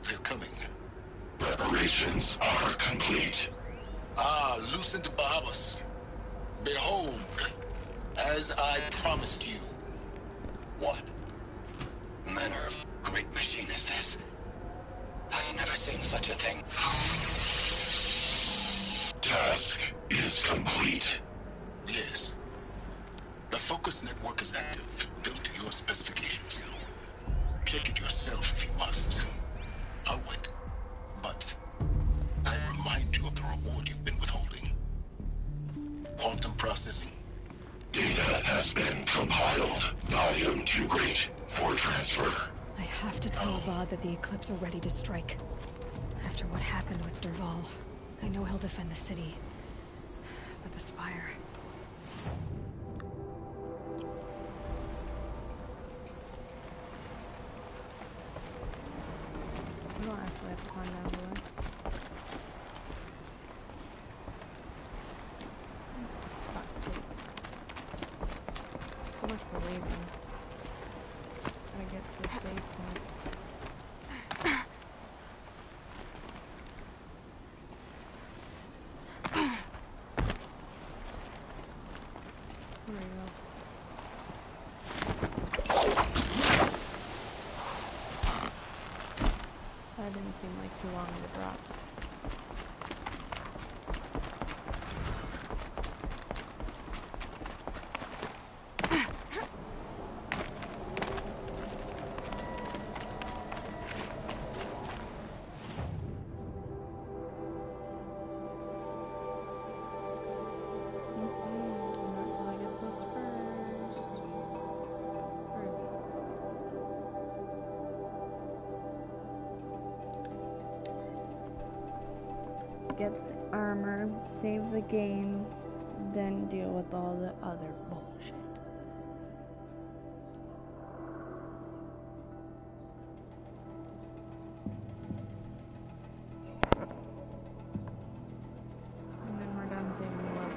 They're coming. Preparations are complete. Ah, Lucent Bahavas. Behold, as I promised you. What manner of great machine is this? I've never seen such a thing. To task is complete. Yes. The focus network is active, built to your specifications. Check it yourself if you must. I'll wait. But I remind you of the reward you've been withholding. Quantum processing. Data has been compiled. Volume too great for transfer. I have to tell Avad that the Eclipse are ready to strike. After what happened with Dervahl, I know he'll defend the city. But the Spire... I don't actually have to climb down the way. Fuck's sakes. So much for leaving. Gotta get to the safe point. There we go. That didn't seem like too long to drop. Get the armor, save the game, then deal with all the other bullshit. And then we're done saving the world.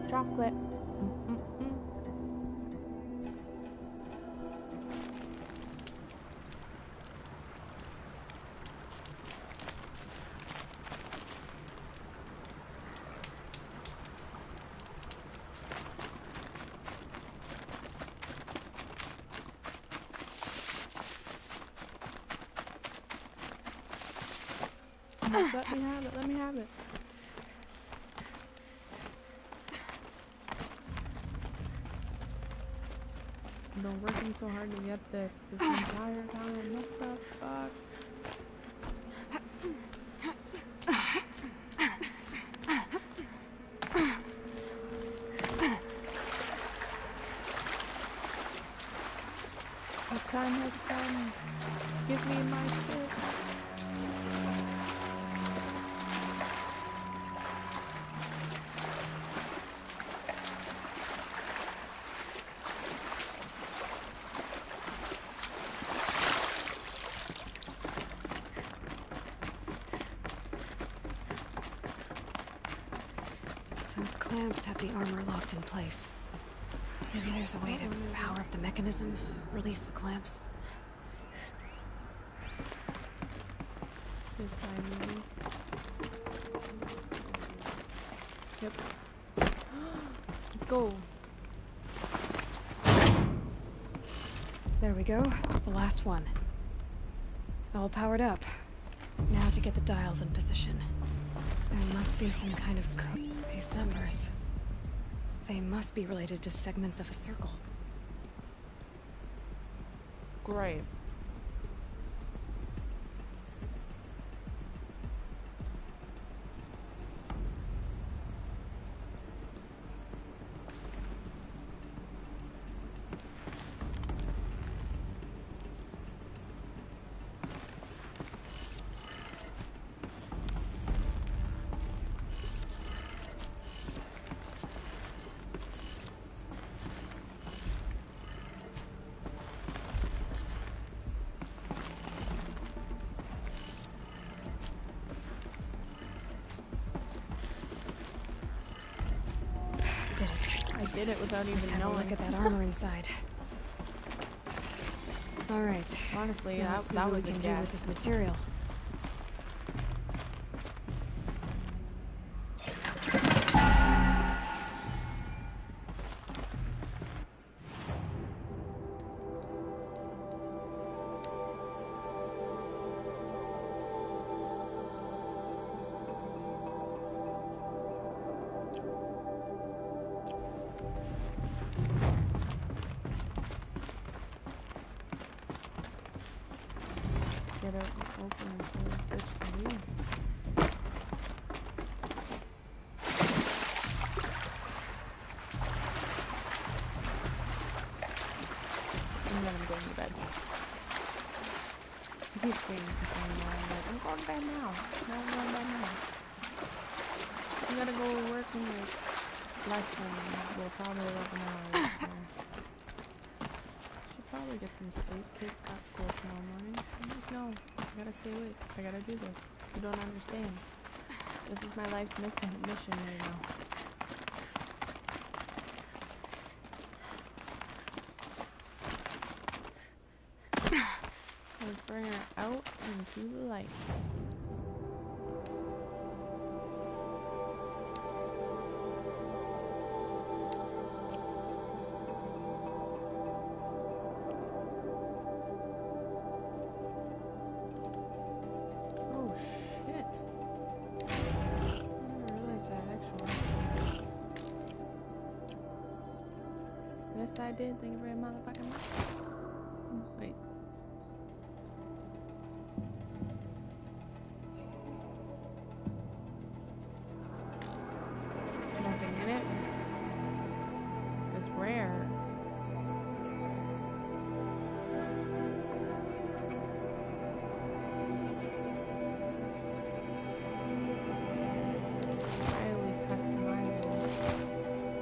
Chocolate. Let me have it, let me have it. I've been working so hard to get this entire time. What the fuck? The time has come. Give me my shit. Those clamps have the armor locked in place. Maybe there's a way to power up the mechanism, release the clamps. This side maybe. Yep. Let's go. There we go. The last one. All powered up. Now to get the dials in position. There must be some kind of code. These numbers. They must be related to segments of a circle. Great. did it without even Have a knowing. look at that armor inside. All right. Honestly, Now let's see that what was we a can do guess. with this material. Get it open and see what bitch can do. And then I'm going to bed. I keep saying I'm going to bed now. No, I'm going to bed now. I'm gonna go work in like less than, well, probably 11 hours. So. Should probably get some sleep. Kids got school tomorrow morning. I'm like, no, I gotta stay awake. I gotta do this. You don't understand. This is my life's mission right now. Let's bring her out into the light. Oh shit. I didn't realize that actually. Yes I did, thank you very motherfucking much. Wait. Nothing in it. It says rare. Highly customizable.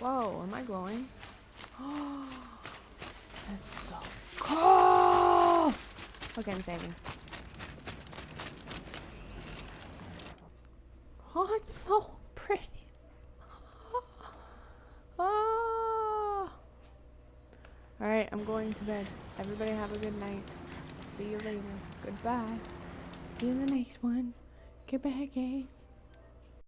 Whoa, am I glowing? Oh, that's so cool! Okay, I'm saving. Oh, it's so pretty. Oh. Alright, I'm going to bed. Everybody have a good night. See you later. Goodbye. See you in the next one. Goodbye, guys.